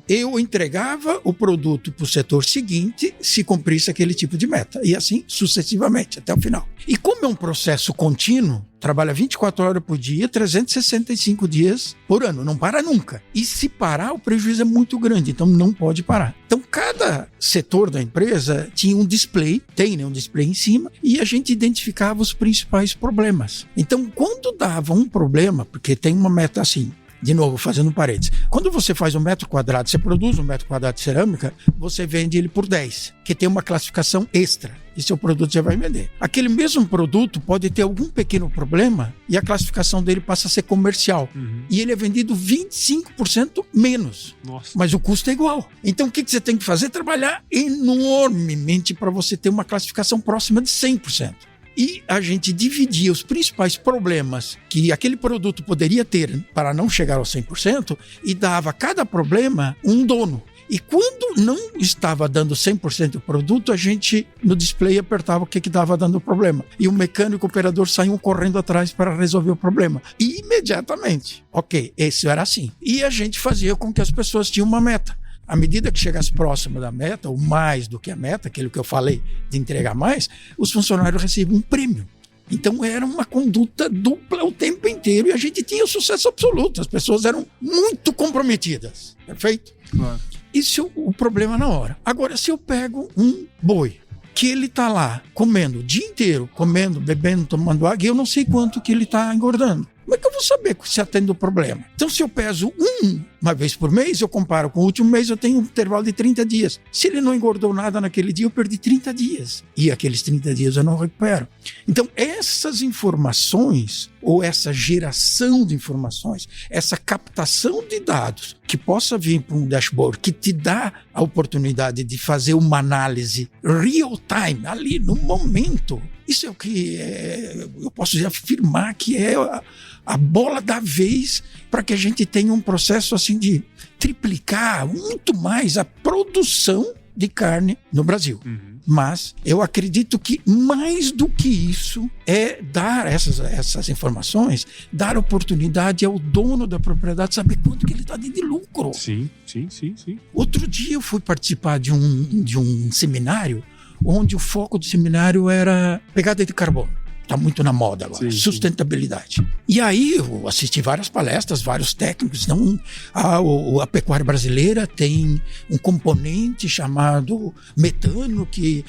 Eu entregava o produto para o setor seguinte se cumprisse aquele tipo de meta. E assim sucessivamente, até o final. E como é um processo contínuo, trabalha 24 horas por dia, 365 dias por ano. Não para nunca. E se parar, o prejuízo é muito grande. Então não pode parar. Então cada setor da empresa tinha um display, tem, né, um display em cima, e a gente identificava os principais problemas. Então quando dava um problema, porque tem uma meta assim, de novo, fazendo parênteses. Quando você faz 1 metro quadrado, você produz 1 metro quadrado de cerâmica, você vende ele por 10, que tem uma classificação extra. E seu produto já vai vender. Aquele mesmo produto pode ter algum pequeno problema e a classificação dele passa a ser comercial. E ele é vendido 25% menos. Nossa. Mas o custo é igual. Então o que você tem que fazer? Trabalhar enormemente para você ter uma classificação próxima de 100%. E a gente dividia os principais problemas que aquele produto poderia ter para não chegar aos 100% e dava a cada problema um dono. E quando não estava dando 100% do produto, a gente no display apertava o que estava dando problema. E o mecânico e o operador saíam correndo atrás para resolver o problema. E imediatamente. Ok, isso era assim. E a gente fazia com que as pessoas tinham uma meta. À medida que chegasse próximo da meta, ou mais do que a meta, aquilo que eu falei de entregar mais, os funcionários recebiam um prêmio. Então era uma conduta dupla o tempo inteiro e a gente tinha sucesso absoluto. As pessoas eram muito comprometidas. Perfeito? Claro. Isso é o problema na hora. Agora, se eu pego um boi, que ele está lá comendo o dia inteiro, comendo, bebendo, tomando água, e eu não sei quanto que ele está engordando. Como é que eu vou saber se atende o problema? Então, se eu peso uma vez por mês, eu comparo com o último mês, eu tenho um intervalo de 30 dias. Se ele não engordou nada naquele dia, eu perdi 30 dias. E aqueles 30 dias eu não recupero. Então, essas informações, ou essa geração de informações, essa captação de dados, que possa vir para um dashboard, que te dá a oportunidade de fazer uma análise real time, ali no momento, isso é o que eu posso afirmar que é a bola da vez para que a gente tenha um processo assim de triplicar muito mais a produção de carne no Brasil. Mas eu acredito que mais do que isso é dar essas informações, dar oportunidade ao dono da propriedade saber quanto que ele está de lucro. Sim. Outro dia eu fui participar de um seminário onde o foco do seminário era pegada de carbono. Está muito na moda agora, sustentabilidade. E aí eu assisti várias palestras, vários técnicos. Então, a pecuária brasileira tem um componente chamado metano que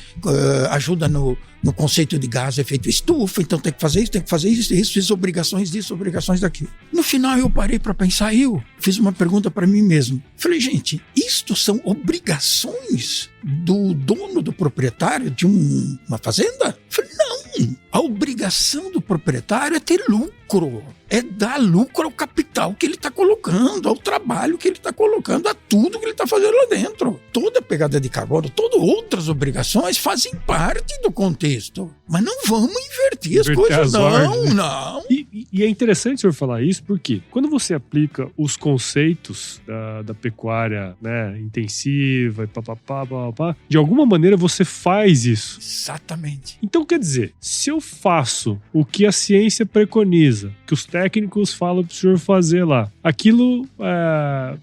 ajuda no conceito de gás efeito estufa, então tem que fazer isso, fiz obrigações disso, obrigações daquilo. No final eu parei para pensar, eu fiz uma pergunta para mim mesmo. Falei, gente, isto são obrigações do dono, do proprietário de uma fazenda? Falei, não, a obrigação do proprietário é ter lucro, é dar lucro ao capital que ele está colocando, ao trabalho que ele está colocando, a tudo que ele está fazendo lá dentro. Toda pegada de carbono, todas outras obrigações fazem parte do contexto, mas não vamos inverter as coisas, não. E é interessante o senhor falar isso, porque quando você aplica os conceitos da pecuária, né, intensiva e de alguma maneira você faz isso. Exatamente. Então, quer dizer, se eu faço o que a ciência preconiza, que os técnicos falam para o senhor fazer lá, aquilo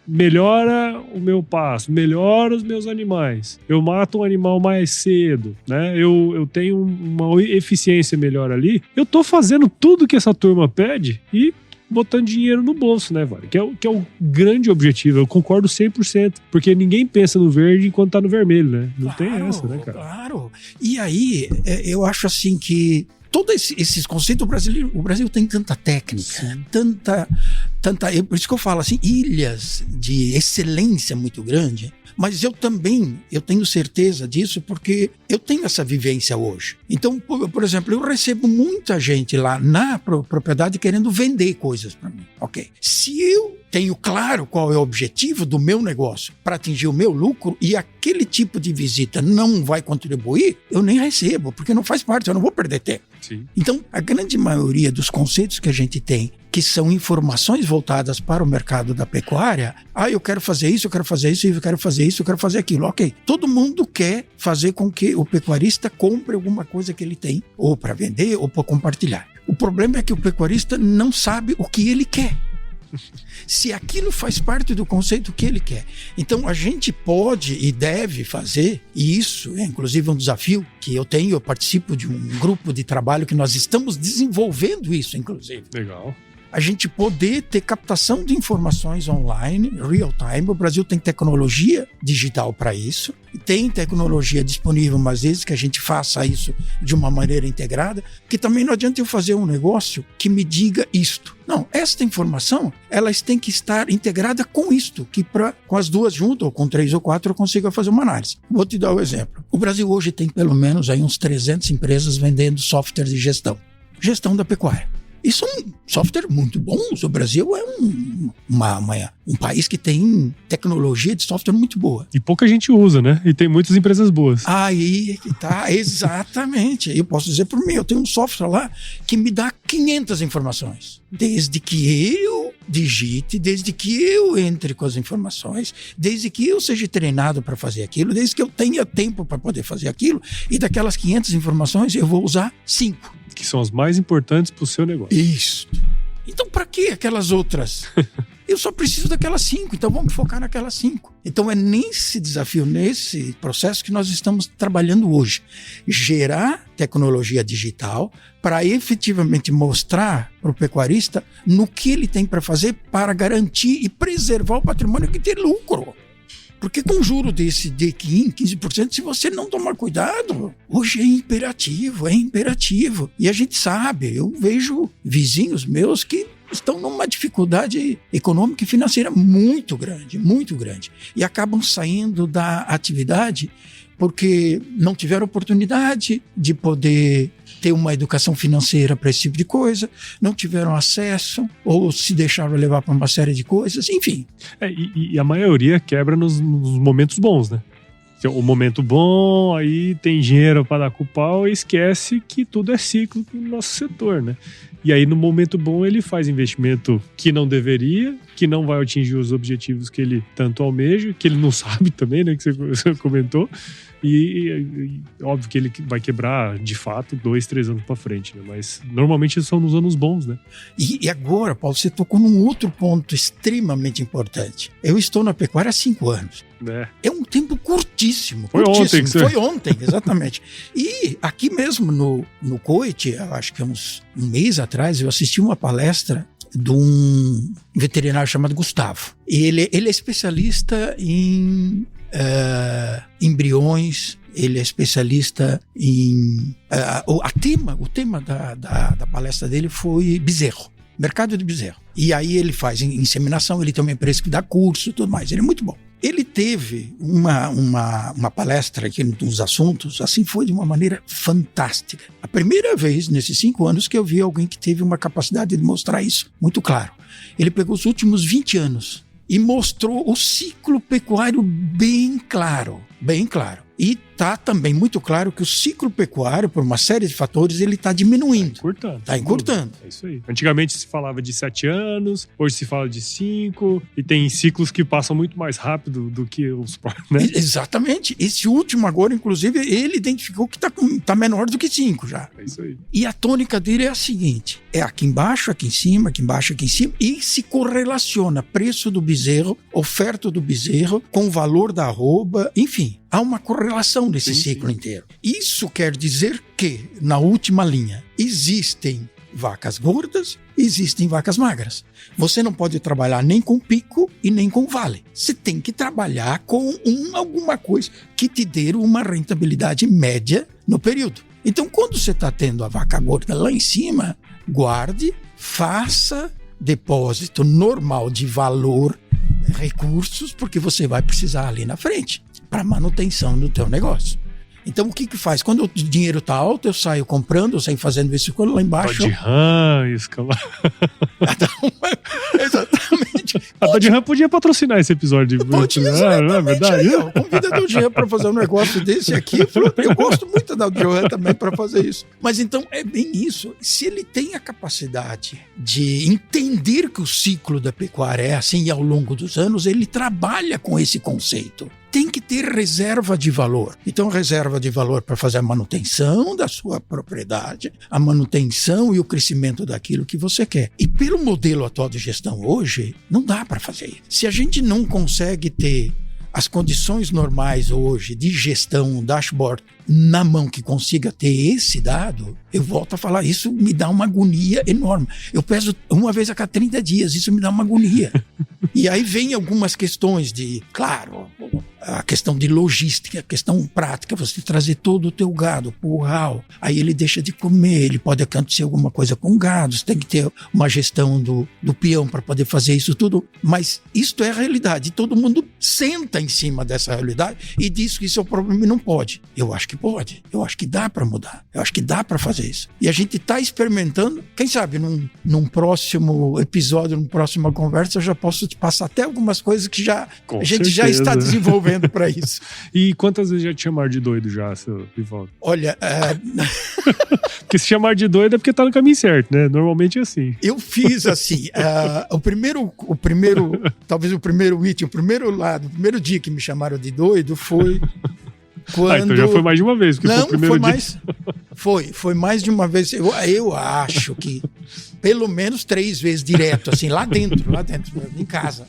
melhora o meu pasto, melhora os meus animais, eu mato um animal mais cedo, né? Eu tenho uma eficiência melhor ali, eu tô fazendo tudo que essa turma pede e botando dinheiro no bolso, né, Vale? Que é o grande objetivo. Eu concordo 100%, porque ninguém pensa no verde enquanto tá no vermelho, né? Não tem essa, né, cara? Claro. E aí, eu acho assim que todos esses conceitos, o Brasil tem tanta técnica, tanta, por isso que eu falo assim, ilhas de excelência muito grande. Mas eu tenho certeza disso porque eu tenho essa vivência hoje. Então, por exemplo, eu recebo muita gente lá na propriedade querendo vender coisas para mim. Ok. Se eu tenho claro qual é o objetivo do meu negócio para atingir o meu lucro e aquele tipo de visita não vai contribuir, eu nem recebo, porque não faz parte, eu não vou perder tempo. Sim. Então, a grande maioria dos conceitos que a gente tem, que são informações voltadas para o mercado da pecuária, eu quero fazer isso, eu quero fazer isso, eu quero fazer isso, eu quero fazer aquilo. Ok, todo mundo quer fazer com que o pecuarista compre alguma coisa que ele tem, ou para vender, ou para compartilhar. O problema é que o pecuarista não sabe o que ele quer. Se aquilo faz parte do conceito que ele quer. Então a gente pode e deve fazer, e isso é inclusive um desafio que eu participo de um grupo de trabalho que nós estamos desenvolvendo isso, inclusive. Legal. A gente poder ter captação de informações online, real time. O Brasil tem tecnologia digital para isso, tem tecnologia disponível, mas às vezes que a gente faça isso de uma maneira integrada, porque também não adianta eu fazer um negócio que me diga isto. Não, esta informação, elas têm que estar integrada com isto, que com as duas juntas, ou com 3 ou 4, eu consiga fazer uma análise. Vou te dar um exemplo. O Brasil hoje tem pelo menos aí uns 300 empresas vendendo software de gestão da pecuária. E são software muito bons. O Brasil é um país que tem tecnologia de software muito boa. E pouca gente usa, né? E tem muitas empresas boas. Aí que tá, exatamente. Eu posso dizer por mim, eu tenho um software lá que me dá 500 informações. Desde que eu digite, desde que eu entre com as informações, desde que eu seja treinado para fazer aquilo, desde que eu tenha tempo para poder fazer aquilo, e daquelas 500 informações eu vou usar 5. Que são as mais importantes para o seu negócio. Isso. Então, para que aquelas outras? Eu só preciso daquelas 5, então vamos focar naquelas 5. Então, é nesse desafio, nesse processo que nós estamos trabalhando hoje. Gerar tecnologia digital para efetivamente mostrar para o pecuarista no que ele tem para fazer para garantir e preservar o patrimônio e ter lucro. Porque com juro desse de 15%, se você não tomar cuidado, hoje é imperativo. E a gente sabe, eu vejo vizinhos meus que estão numa dificuldade econômica e financeira muito grande, muito grande. E acabam saindo da atividade porque não tiveram oportunidade de poder ter uma educação financeira para esse tipo de coisa, não tiveram acesso ou se deixaram levar para uma série de coisas, enfim. E a maioria quebra nos momentos bons, né? O momento bom, aí tem dinheiro para dar com o pau e esquece que tudo é ciclo no nosso setor, né? E aí no momento bom ele faz investimento que não deveria, que não vai atingir os objetivos que ele tanto almeja, que ele não sabe também, né? Que você comentou. E óbvio que ele vai quebrar, de fato, 2-3 anos para frente, né? Mas normalmente são nos anos bons, né? E agora, Paulo, você tocou num outro ponto extremamente importante. Eu estou na pecuária há 5 anos. É um tempo curtíssimo. Foi ontem. Foi ontem, exatamente. E aqui mesmo no COIT, eu acho que um mês atrás, eu assisti uma palestra de um veterinário chamado Gustavo. Ele é especialista em embriões, ele é especialista em... o tema da palestra dele foi bezerro, mercado de bezerro. E aí ele faz inseminação, ele tem uma empresa que dá curso e tudo mais, ele é muito bom. Ele teve uma palestra aqui nos assuntos, assim, foi de uma maneira fantástica. A primeira vez nesses 5 anos que eu vi alguém que teve uma capacidade de mostrar isso muito claro. Ele pegou os últimos 20 anos e mostrou o ciclo pecuário bem claro. E está também muito claro que o ciclo pecuário, por uma série de fatores, ele está diminuindo. Está encurtando. É isso aí. Antigamente se falava de 7 anos, hoje se fala de 5, e tem ciclos que passam muito mais rápido do que os próprios, né? Exatamente. Esse último agora, inclusive, ele identificou que está menor do que 5 já. É isso aí. E a tônica dele é a seguinte, é aqui embaixo, aqui em cima, aqui embaixo, aqui em cima, e se correlaciona preço do bezerro, oferta do bezerro, com o valor da arroba, enfim. Há uma correlação nesse ciclo inteiro. Isso quer dizer que, na última linha, existem vacas gordas, existem vacas magras. Você não pode trabalhar nem com pico e nem com vale. Você tem que trabalhar com alguma coisa que te dê uma rentabilidade média no período. Então, quando você está tendo a vaca gorda lá em cima, guarde, faça depósito normal de valor, recursos, porque você vai precisar ali na frente para manutenção do teu negócio. Então, o que faz? Quando o dinheiro está alto, eu saio comprando, eu saio fazendo isso lá embaixo. Todd Ram, escala. Exatamente. A Todd Ram podia patrocinar esse episódio. Pode, não é verdade? Aí, convida a Todd Ram para fazer um negócio desse aqui. Eu gosto muito da Todd Ram também para fazer isso. Mas então, é bem isso. Se ele tem a capacidade de entender que o ciclo da pecuária é assim e ao longo dos anos, ele trabalha com esse conceito. Tem que ter reserva de valor. Então, reserva de valor para fazer a manutenção da sua propriedade, a manutenção e o crescimento daquilo que você quer. E pelo modelo atual de gestão hoje, não dá para fazer isso. Se a gente não consegue ter as condições normais hoje de gestão, um dashboard na mão que consiga ter esse dado, eu volto a falar, isso me dá uma agonia enorme. Eu peso uma vez a cada 30 dias, isso me dá uma agonia. E aí vem algumas questões de, claro, a questão de logística, a questão prática, você trazer todo o teu gado pro curral, aí ele deixa de comer, ele pode acontecer alguma coisa com o gado, você tem que ter uma gestão do peão para poder fazer isso tudo, mas isto é a realidade, todo mundo senta em cima dessa realidade e diz que isso é o problema e não pode. Eu acho que pode, eu acho que dá para mudar, eu acho que dá para fazer isso. E a gente está experimentando, quem sabe num próximo episódio, numa próxima conversa, eu já posso te passar até algumas coisas que a gente já está desenvolvendo para isso. E quantas vezes já te chamaram de doido já, seu Rivaldo? Olha... Porque se chamar de doido é porque tá no caminho certo, né? Normalmente é assim. Eu fiz assim, o primeiro, talvez o primeiro item, o primeiro dia que me chamaram de doido foi... Quando... então já foi mais de uma vez. Porque não, foi o primeiro dia. Foi mais de uma vez. Eu acho que pelo menos 3 vezes direto, assim, lá dentro, em casa.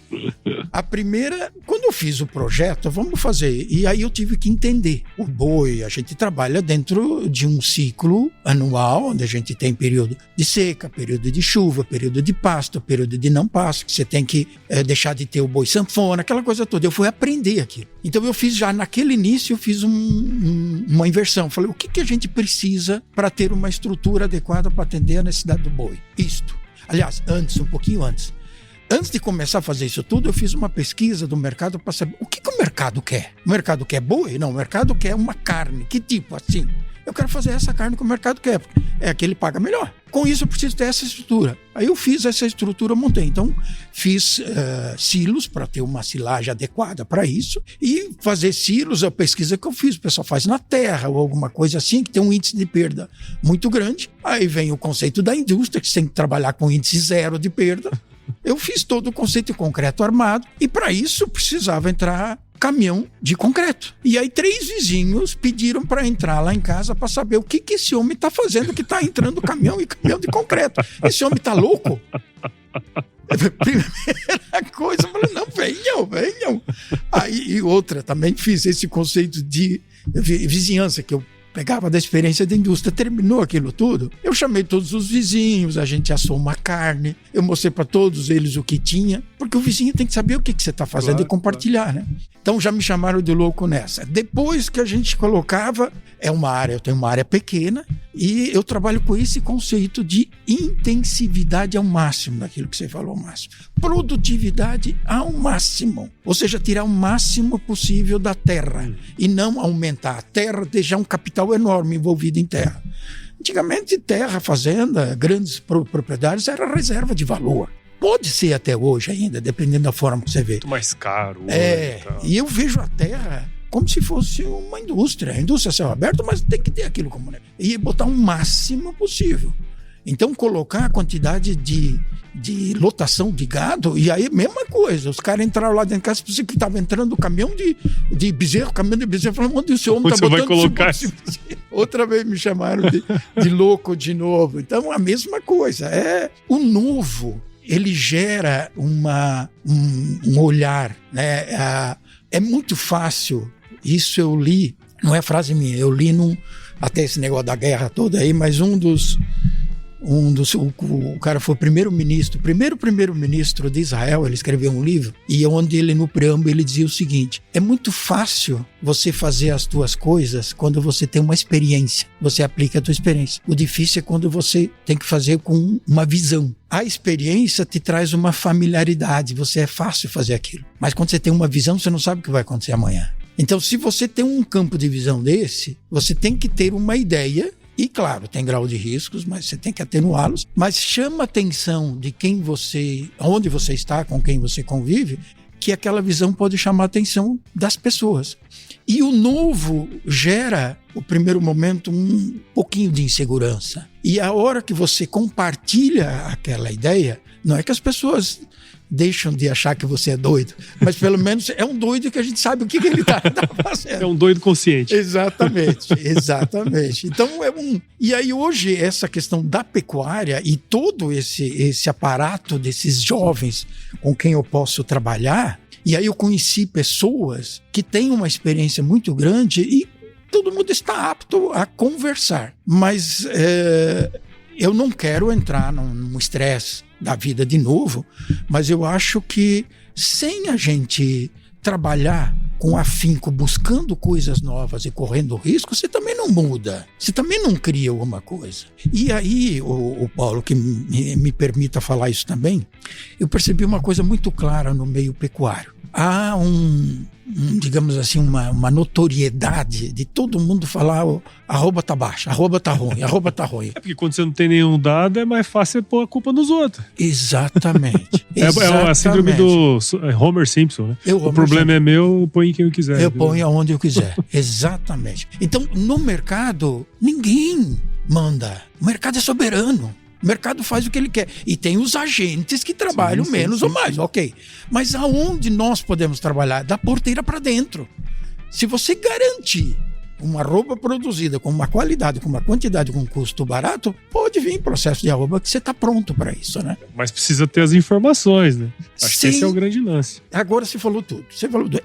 A primeira, quando eu fiz o projeto, vamos fazer. E aí eu tive que entender. O boi, a gente trabalha dentro de um ciclo anual, onde a gente tem período de seca, período de chuva, período de pasto, período de não pasto, que você tem que deixar de ter o boi sanfona, aquela coisa toda. Eu fui aprender aquilo. Então eu fiz já, naquele início, eu fiz uma inversão. Falei, o que a gente precisa para ter uma estrutura adequada para atender a necessidade do boi? Isto. Aliás, um pouquinho antes. Antes de começar a fazer isso tudo, eu fiz uma pesquisa do mercado para saber o que o mercado quer. O mercado quer boi? Não, o mercado quer uma carne. Que tipo? Assim, eu quero fazer essa carne que o mercado quer. É que ele paga melhor. Com isso, eu preciso ter essa estrutura. Aí eu fiz essa estrutura, montei. Então, fiz silos para ter uma silagem adequada para isso. E fazer silos, a pesquisa que eu fiz, o pessoal faz na terra ou alguma coisa assim, que tem um índice de perda muito grande. Aí vem o conceito da indústria, que você tem que trabalhar com índice zero de perda. Eu fiz todo o conceito de concreto armado e para isso precisava entrar caminhão de concreto. E aí 3 vizinhos pediram para entrar lá em casa para saber o que esse homem está fazendo que está entrando caminhão de concreto. Esse homem está louco? Primeira coisa, eu falei, não, venham. Aí e outra, também fiz esse conceito de vizinhança que eu pegava da experiência da indústria. Terminou aquilo tudo, eu chamei todos os vizinhos, a gente assou uma carne, eu mostrei para todos eles o que tinha, porque o vizinho tem que saber o que você está fazendo, claro, e compartilhar, né? Então já me chamaram de louco nessa. Depois que a gente colocava, eu tenho uma área pequena e eu trabalho com esse conceito de intensividade ao máximo, daquilo que você falou ao máximo. Produtividade ao máximo, ou seja, tirar o máximo possível da terra e não aumentar a terra, deixar um capital enorme envolvido em terra. Antigamente, terra, fazenda, grandes propriedades era reserva de valor. Pode ser até hoje ainda, dependendo da forma que você vê. Muito mais caro. E eu vejo a terra como se fosse uma indústria. A indústria é céu aberto, mas tem que ter aquilo como... E botar o máximo possível. Então, colocar a quantidade de lotação de gado, e aí, mesma coisa. Os caras entraram lá dentro de casa, pensei que estava entrando o caminhão de bezerro, falaram, onde o seu homem está botando... Vai colocar? Outra vez me chamaram de louco de novo. Então, a mesma coisa. O novo, ele gera um olhar, né? É muito fácil, isso eu li, não é frase minha, eu li até esse negócio da guerra toda aí, mas o cara foi o primeiro-ministro de Israel, ele escreveu um livro, e onde ele, no preâmbulo, ele dizia o seguinte: é muito fácil você fazer as tuas coisas quando você tem uma experiência, você aplica a tua experiência. O difícil é quando você tem que fazer com uma visão. A experiência te traz uma familiaridade, é fácil fazer aquilo. Mas quando você tem uma visão, você não sabe o que vai acontecer amanhã. Então, se você tem um campo de visão desse, você tem que ter uma ideia. E claro, tem grau de riscos, mas você tem que atenuá-los. Mas chama a atenção de onde você está, com quem você convive, que aquela visão pode chamar a atenção das pessoas. E o novo gera, no primeiro momento, um pouquinho de insegurança. E a hora que você compartilha aquela ideia, não é que as pessoas deixam de achar que você é doido, mas pelo menos é um doido que a gente sabe o que ele está fazendo. É um doido consciente. Exatamente. Então E aí hoje essa questão da pecuária e todo esse aparato desses jovens com quem eu posso trabalhar, e aí eu conheci pessoas que têm uma experiência muito grande e todo mundo está apto a conversar. Mas eu não quero entrar num estresse da vida de novo, mas eu acho que sem a gente trabalhar com afinco, buscando coisas novas e correndo risco, você também não muda, você também não cria alguma coisa. E aí, o Paulo, que me permita falar isso também, eu percebi uma coisa muito clara no meio pecuário. Há digamos assim, uma notoriedade de todo mundo falar a arroba tá baixa, a arroba tá ruim, a arroba tá ruim. É porque quando você não tem nenhum dado, é mais fácil pôr a culpa nos outros. Exatamente. É a síndrome do Homer Simpson, né? O problema é meu, eu ponho em quem eu quiser. Eu ponho aonde eu quiser. Exatamente. Então, no mercado, ninguém manda. O mercado é soberano. O mercado faz o que ele quer. E tem os agentes que trabalham menos ou mais, ok. Mas aonde nós podemos trabalhar? Da porteira para dentro. Se você garantir uma arroba produzida com uma qualidade, com uma quantidade, com um custo barato, pode vir processo de arroba que você está pronto para isso, né? Mas precisa ter as informações, né? Acho que esse é o grande lance. Agora você falou tudo.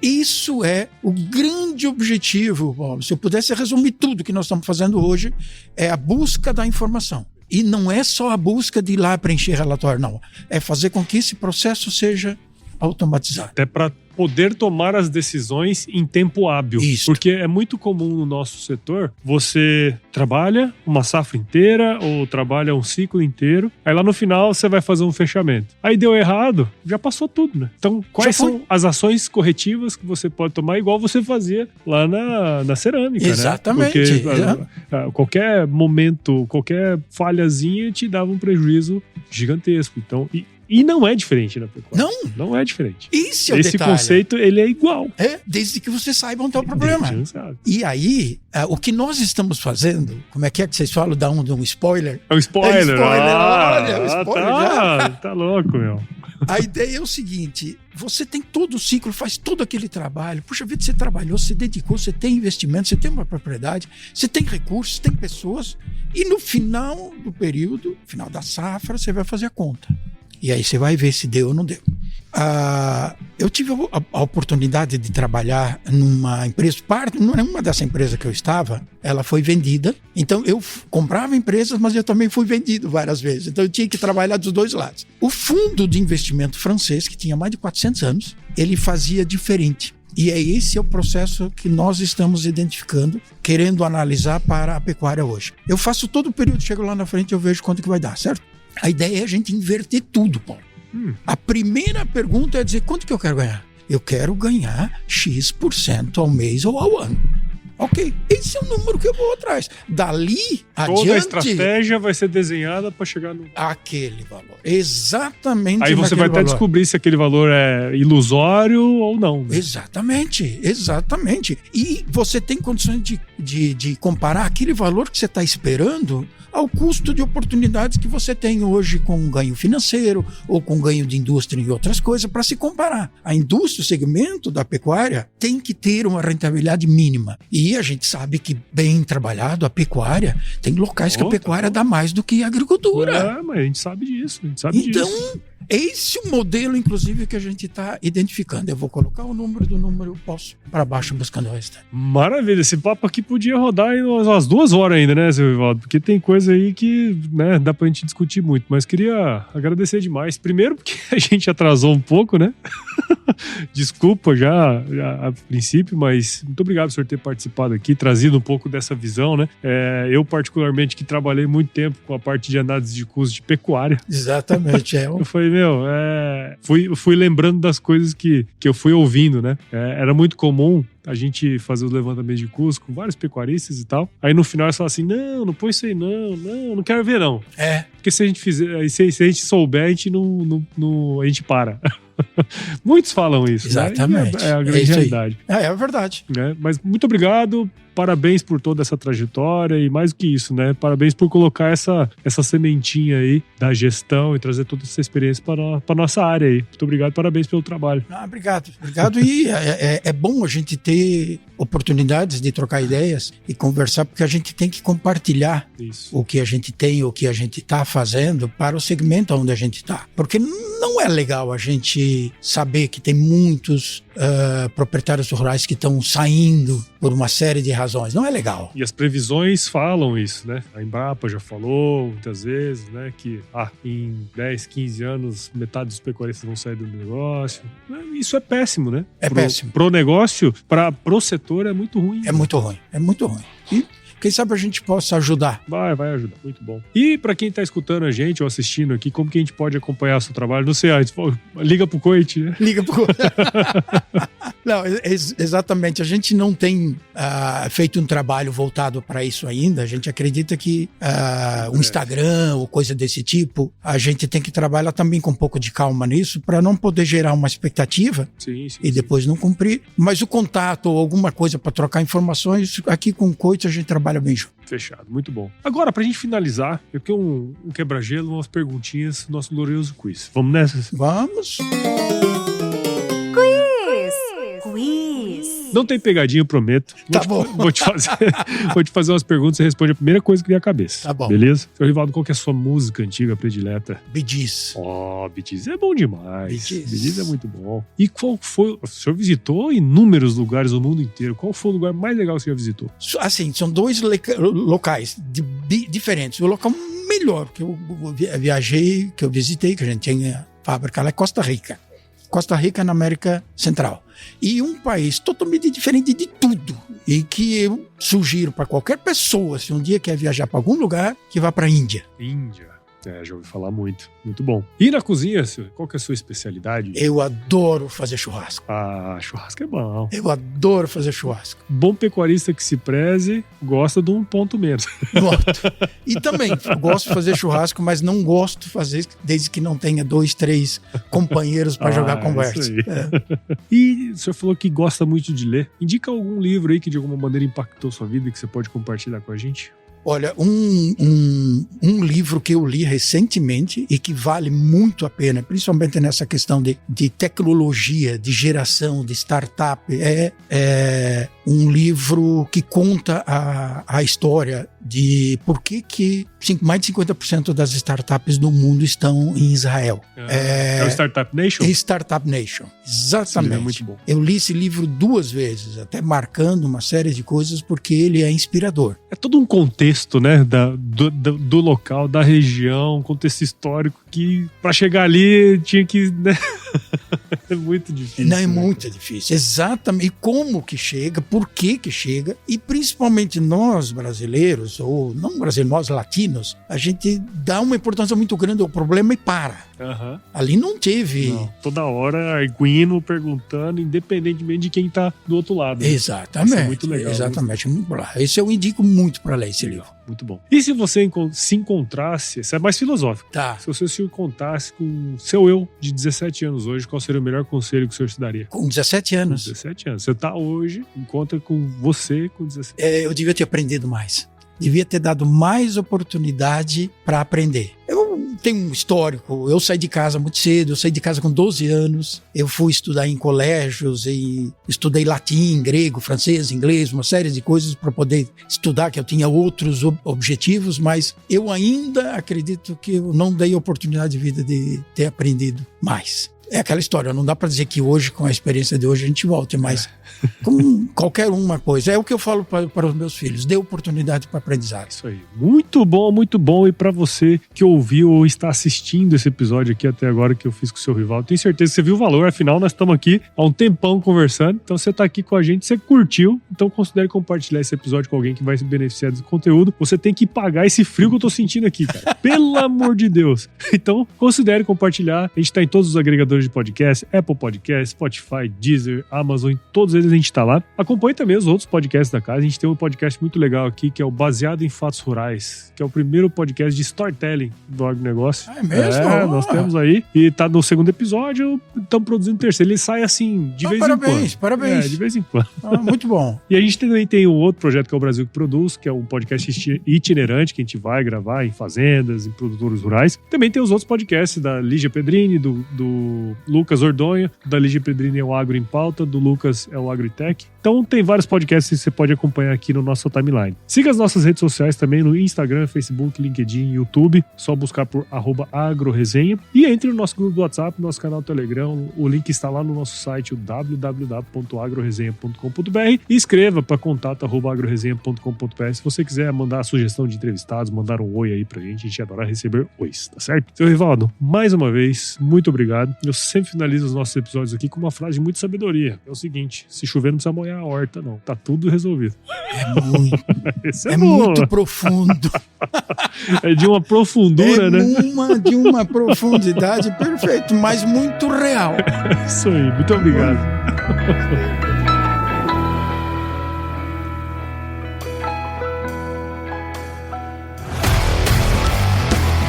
Isso é o grande objetivo, Paulo. Se eu pudesse resumir tudo que nós estamos fazendo hoje, é a busca da informação. E não é só a busca de ir lá preencher relatório, não. É fazer com que esse processo seja automatizado. Até para poder tomar as decisões em tempo hábil. Isso. Porque é muito comum no nosso setor, você trabalha uma safra inteira ou trabalha um ciclo inteiro, aí lá no final você vai fazer um fechamento. Aí deu errado, já passou tudo, né? Então, quais são as ações corretivas que você pode tomar, igual você fazia lá na cerâmica, Exatamente. né? Porque qualquer momento, qualquer falhazinha te dava um prejuízo gigantesco. Então, e não é diferente na pecuária. Não é diferente. Esse é o Esse detalhe. conceito, ele é igual. Desde que você saiba onde está o problema. Desde que você sabe. E aí, o que nós estamos fazendo, como é que vocês falam? Dá um spoiler? É um spoiler. Olha, o spoiler tá louco, meu. A ideia é o seguinte, você tem todo o ciclo, faz todo aquele trabalho. Puxa vida, você trabalhou, você dedicou, você tem investimento, você tem uma propriedade, você tem recursos, tem pessoas. E no final do período, final da safra, você vai fazer a conta. E aí você vai ver se deu ou não deu. Eu tive a oportunidade de trabalhar numa empresa, numa dessa empresa que eu estava, ela foi vendida. Então eu comprava empresas, mas eu também fui vendido várias vezes. Então eu tinha que trabalhar dos dois lados. O fundo de investimento francês, que tinha mais de 400 anos, ele fazia diferente. E esse é o processo que nós estamos identificando, querendo analisar para a pecuária hoje. Eu faço todo o período, chego lá na frente e eu vejo quanto que vai dar, certo? A ideia é a gente inverter tudo, Paulo. A primeira pergunta é dizer, quanto que eu quero ganhar? Eu quero ganhar X% ao mês ou ao ano. Ok, esse é o número que eu vou atrás. Dali adiante... Toda a estratégia vai ser desenhada para chegar no... aquele valor. Exatamente. Aí você vai até descobrir se aquele valor é ilusório ou não. Né? Exatamente. E você tem condições de comparar aquele valor que você está esperando ao custo de oportunidades que você tem hoje com ganho financeiro ou com ganho de indústria e outras coisas para se comparar. A indústria, o segmento da pecuária tem que ter uma rentabilidade mínima. E a gente sabe que bem trabalhado a pecuária, tem locais que a pecuária dá mais do que a agricultura. Mas a gente sabe disso. Então, esse é o modelo, inclusive, que a gente está identificando. Eu vou colocar o número do número, eu posso para baixo buscando o restante. Maravilha, esse papo aqui podia rodar em umas 2 horas ainda, né, seu Rivaldo? Porque tem coisa aí que, né, dá pra gente discutir muito. Mas queria agradecer demais. Primeiro porque a gente atrasou um pouco, né? Desculpa já a princípio, mas muito obrigado por o senhor ter participado aqui, trazido um pouco dessa visão, né? Eu, particularmente, que trabalhei muito tempo com a parte de análise de custo de pecuária. Exatamente. Eu falei, fui lembrando das coisas que eu fui ouvindo, né? Era muito comum a gente fazer os levantamentos de custos com vários pecuaristas e tal. Aí no final eles falam assim, não põe isso aí não quero ver não. Porque se a gente fizer, se a gente souber, a gente a gente para. Muitos falam isso. Exatamente. Né? É a grande realidade. É verdade. Mas muito obrigado. Parabéns por toda essa trajetória e mais do que isso, né? Parabéns por colocar essa sementinha aí da gestão e trazer toda essa experiência para nossa área aí. Muito obrigado, parabéns pelo trabalho. Obrigado. E é bom a gente ter oportunidades de trocar ideias e conversar, porque a gente tem que compartilhar o que a gente tem, o que a gente está fazendo para o segmento onde a gente está. Porque não é legal a gente saber que tem muitos proprietários rurais que estão saindo por uma série de razões. Não é legal. E as previsões falam isso, né? A Embrapa já falou muitas vezes, né? Que em 10, 15 anos, metade dos pecuaristas vão sair do negócio. Isso é péssimo, né? Péssimo. Pro negócio, pro setor é muito ruim. É muito ruim. E quem sabe a gente possa ajudar. Vai ajudar. Muito bom. E para quem tá escutando a gente ou assistindo aqui, como que a gente pode acompanhar o seu trabalho? Não sei, liga pro Coit, né? Liga pro Coit. Não, exatamente. A gente não tem feito um trabalho voltado para isso ainda. A gente acredita que um Instagram ou coisa desse tipo, a gente tem que trabalhar também com um pouco de calma nisso para não poder gerar uma expectativa e depois não cumprir. Mas o contato ou alguma coisa para trocar informações, aqui com o Coit a gente trabalha bem junto. Fechado, muito bom. Agora, pra gente finalizar, eu tenho um quebra-gelo, umas perguntinhas do nosso glorioso quiz. Vamos nessa? Vamos! Quiz! Não tem pegadinha, eu prometo. Vou te fazer umas perguntas e você responde a primeira coisa que vier à cabeça. Tá bom. Beleza? Seu Rivaldo, qual que é a sua música antiga predileta? Bee Gees. Bee Gees é bom demais. Bee Gees é muito bom. E qual foi... O senhor visitou inúmeros lugares do mundo inteiro. Qual foi o lugar mais legal que você já visitou? Assim, são 2 locais diferentes. O local melhor que eu viajei, que eu visitei, que a gente tinha fábrica lá é Costa Rica. Costa Rica na América Central. E um país totalmente diferente de tudo. E que eu sugiro para qualquer pessoa, se um dia quer viajar para algum lugar, que vá para a Índia. Índia. Já ouvi falar muito. Muito bom. E na cozinha, qual que é a sua especialidade? Eu adoro fazer churrasco. Churrasco é bom. Eu adoro fazer churrasco. Bom pecuarista que se preze, gosta de um ponto menos. Gosto. E também, gosto de fazer churrasco, mas não gosto de fazer desde que não tenha 2, 3 companheiros para jogar conversa. E o senhor falou que gosta muito de ler. Indica algum livro aí que de alguma maneira impactou sua vida e que você pode compartilhar com a gente? Olha, um livro que eu li recentemente e que vale muito a pena, principalmente nessa questão de tecnologia, de geração, de startup, é um livro que conta a história de por que mais de 50% das startups do mundo estão em Israel. É o Startup Nation? Startup Nation, exatamente. É muito bom. Eu li esse livro 2 vezes, até marcando uma série de coisas, porque ele é inspirador. É todo um contexto, né, do local, da região, contexto histórico, que para chegar ali tinha que... Né? É muito difícil. Não, é muito difícil, exatamente. E como que chega, por que chega, e principalmente nós brasileiros, ou não brasileiros, nós latinos, a gente dá uma importância muito grande ao problema e para. Uhum. Ali não teve... Não. Toda hora arguindo, perguntando, independentemente de quem tá do outro lado. Né? Exatamente. Isso é muito legal. Exatamente. Esse eu indico muito para ler esse livro. Muito bom. E se você se encontrasse, isso é mais filosófico, tá. Se você se encontrasse com seu eu de 17 anos hoje, qual seria o melhor conselho que o senhor te daria? Com 17 anos. Com 17 anos. Você tá hoje, encontra com você com 17 anos. Eu devia ter aprendido mais. Devia ter dado mais oportunidade para aprender. Eu tenho um histórico, eu saí de casa muito cedo, eu saí de casa com 12 anos, eu fui estudar em colégios e estudei latim, grego, francês, inglês, uma série de coisas para poder estudar, que eu tinha outros objetivos, mas eu ainda acredito que eu não dei oportunidade de vida de ter aprendido mais. É aquela história, não dá para dizer que hoje, com a experiência de hoje, a gente volte, mas com qualquer uma coisa. É o que eu falo para os meus filhos, dê oportunidade para aprendizado. Isso aí. Muito bom, muito bom. E para você que ouviu ou está assistindo esse episódio aqui até agora que eu fiz com o seu rival, tenho certeza que você viu o valor, afinal nós estamos aqui há um tempão conversando, então você está aqui com a gente, você curtiu, então considere compartilhar esse episódio com alguém que vai se beneficiar desse conteúdo. Você tem que pagar esse frio que eu tô sentindo aqui, cara. Pelo amor de Deus. Então, considere compartilhar. A gente está em todos os agregadores de podcast, Apple Podcast, Spotify, Deezer, Amazon, em todos eles a gente tá lá. Acompanhe também os outros podcasts da casa. A gente tem um podcast muito legal aqui, que é o Baseado em Fatos Rurais, que é o primeiro podcast de storytelling do agronegócio. É mesmo? Nós temos aí. E tá no 2º episódio, estamos produzindo o 3º. Ele sai assim, de vez em quando. Parabéns. De vez em quando. Muito bom. E a gente também tem um outro projeto que é o Brasil que Produz, que é um podcast itinerante que a gente vai gravar em fazendas, em produtores rurais. Também tem os outros podcasts da Lígia Pedrini, do Lucas Ordonha, da Lígia Pedrini é o Agro em Pauta, do Lucas é o AgroTech. Então tem vários podcasts que você pode acompanhar aqui no nosso timeline. Siga as nossas redes sociais também no Instagram, Facebook, LinkedIn, YouTube. Só buscar por @agroresenha. E entre no nosso grupo do WhatsApp, nosso canal Telegram. O link está lá no nosso site, o www.agroresenha.com.br. E escreva para contato@agroresenha.com.br se você quiser mandar a sugestão de entrevistados, mandar um oi aí pra gente. A gente adora receber ois, tá certo? Seu Rivaldo, mais uma vez, muito obrigado. Eu sempre finalizo os nossos episódios aqui com uma frase de muita sabedoria. É o seguinte: se chover não precisa molhar a horta, não. Tá tudo resolvido. É muito profundo. É de uma profundura, né? De uma profundidade perfeita, mas muito real. Isso aí, muito obrigado.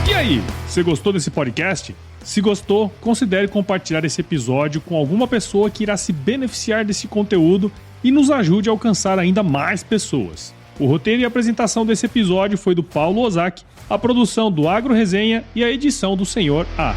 E aí, você gostou desse podcast? Se gostou, considere compartilhar esse episódio com alguma pessoa que irá se beneficiar desse conteúdo e nos ajude a alcançar ainda mais pessoas. O roteiro e a apresentação desse episódio foi do Paulo Ozaki, a produção do Agro Resenha e a edição do Senhor A.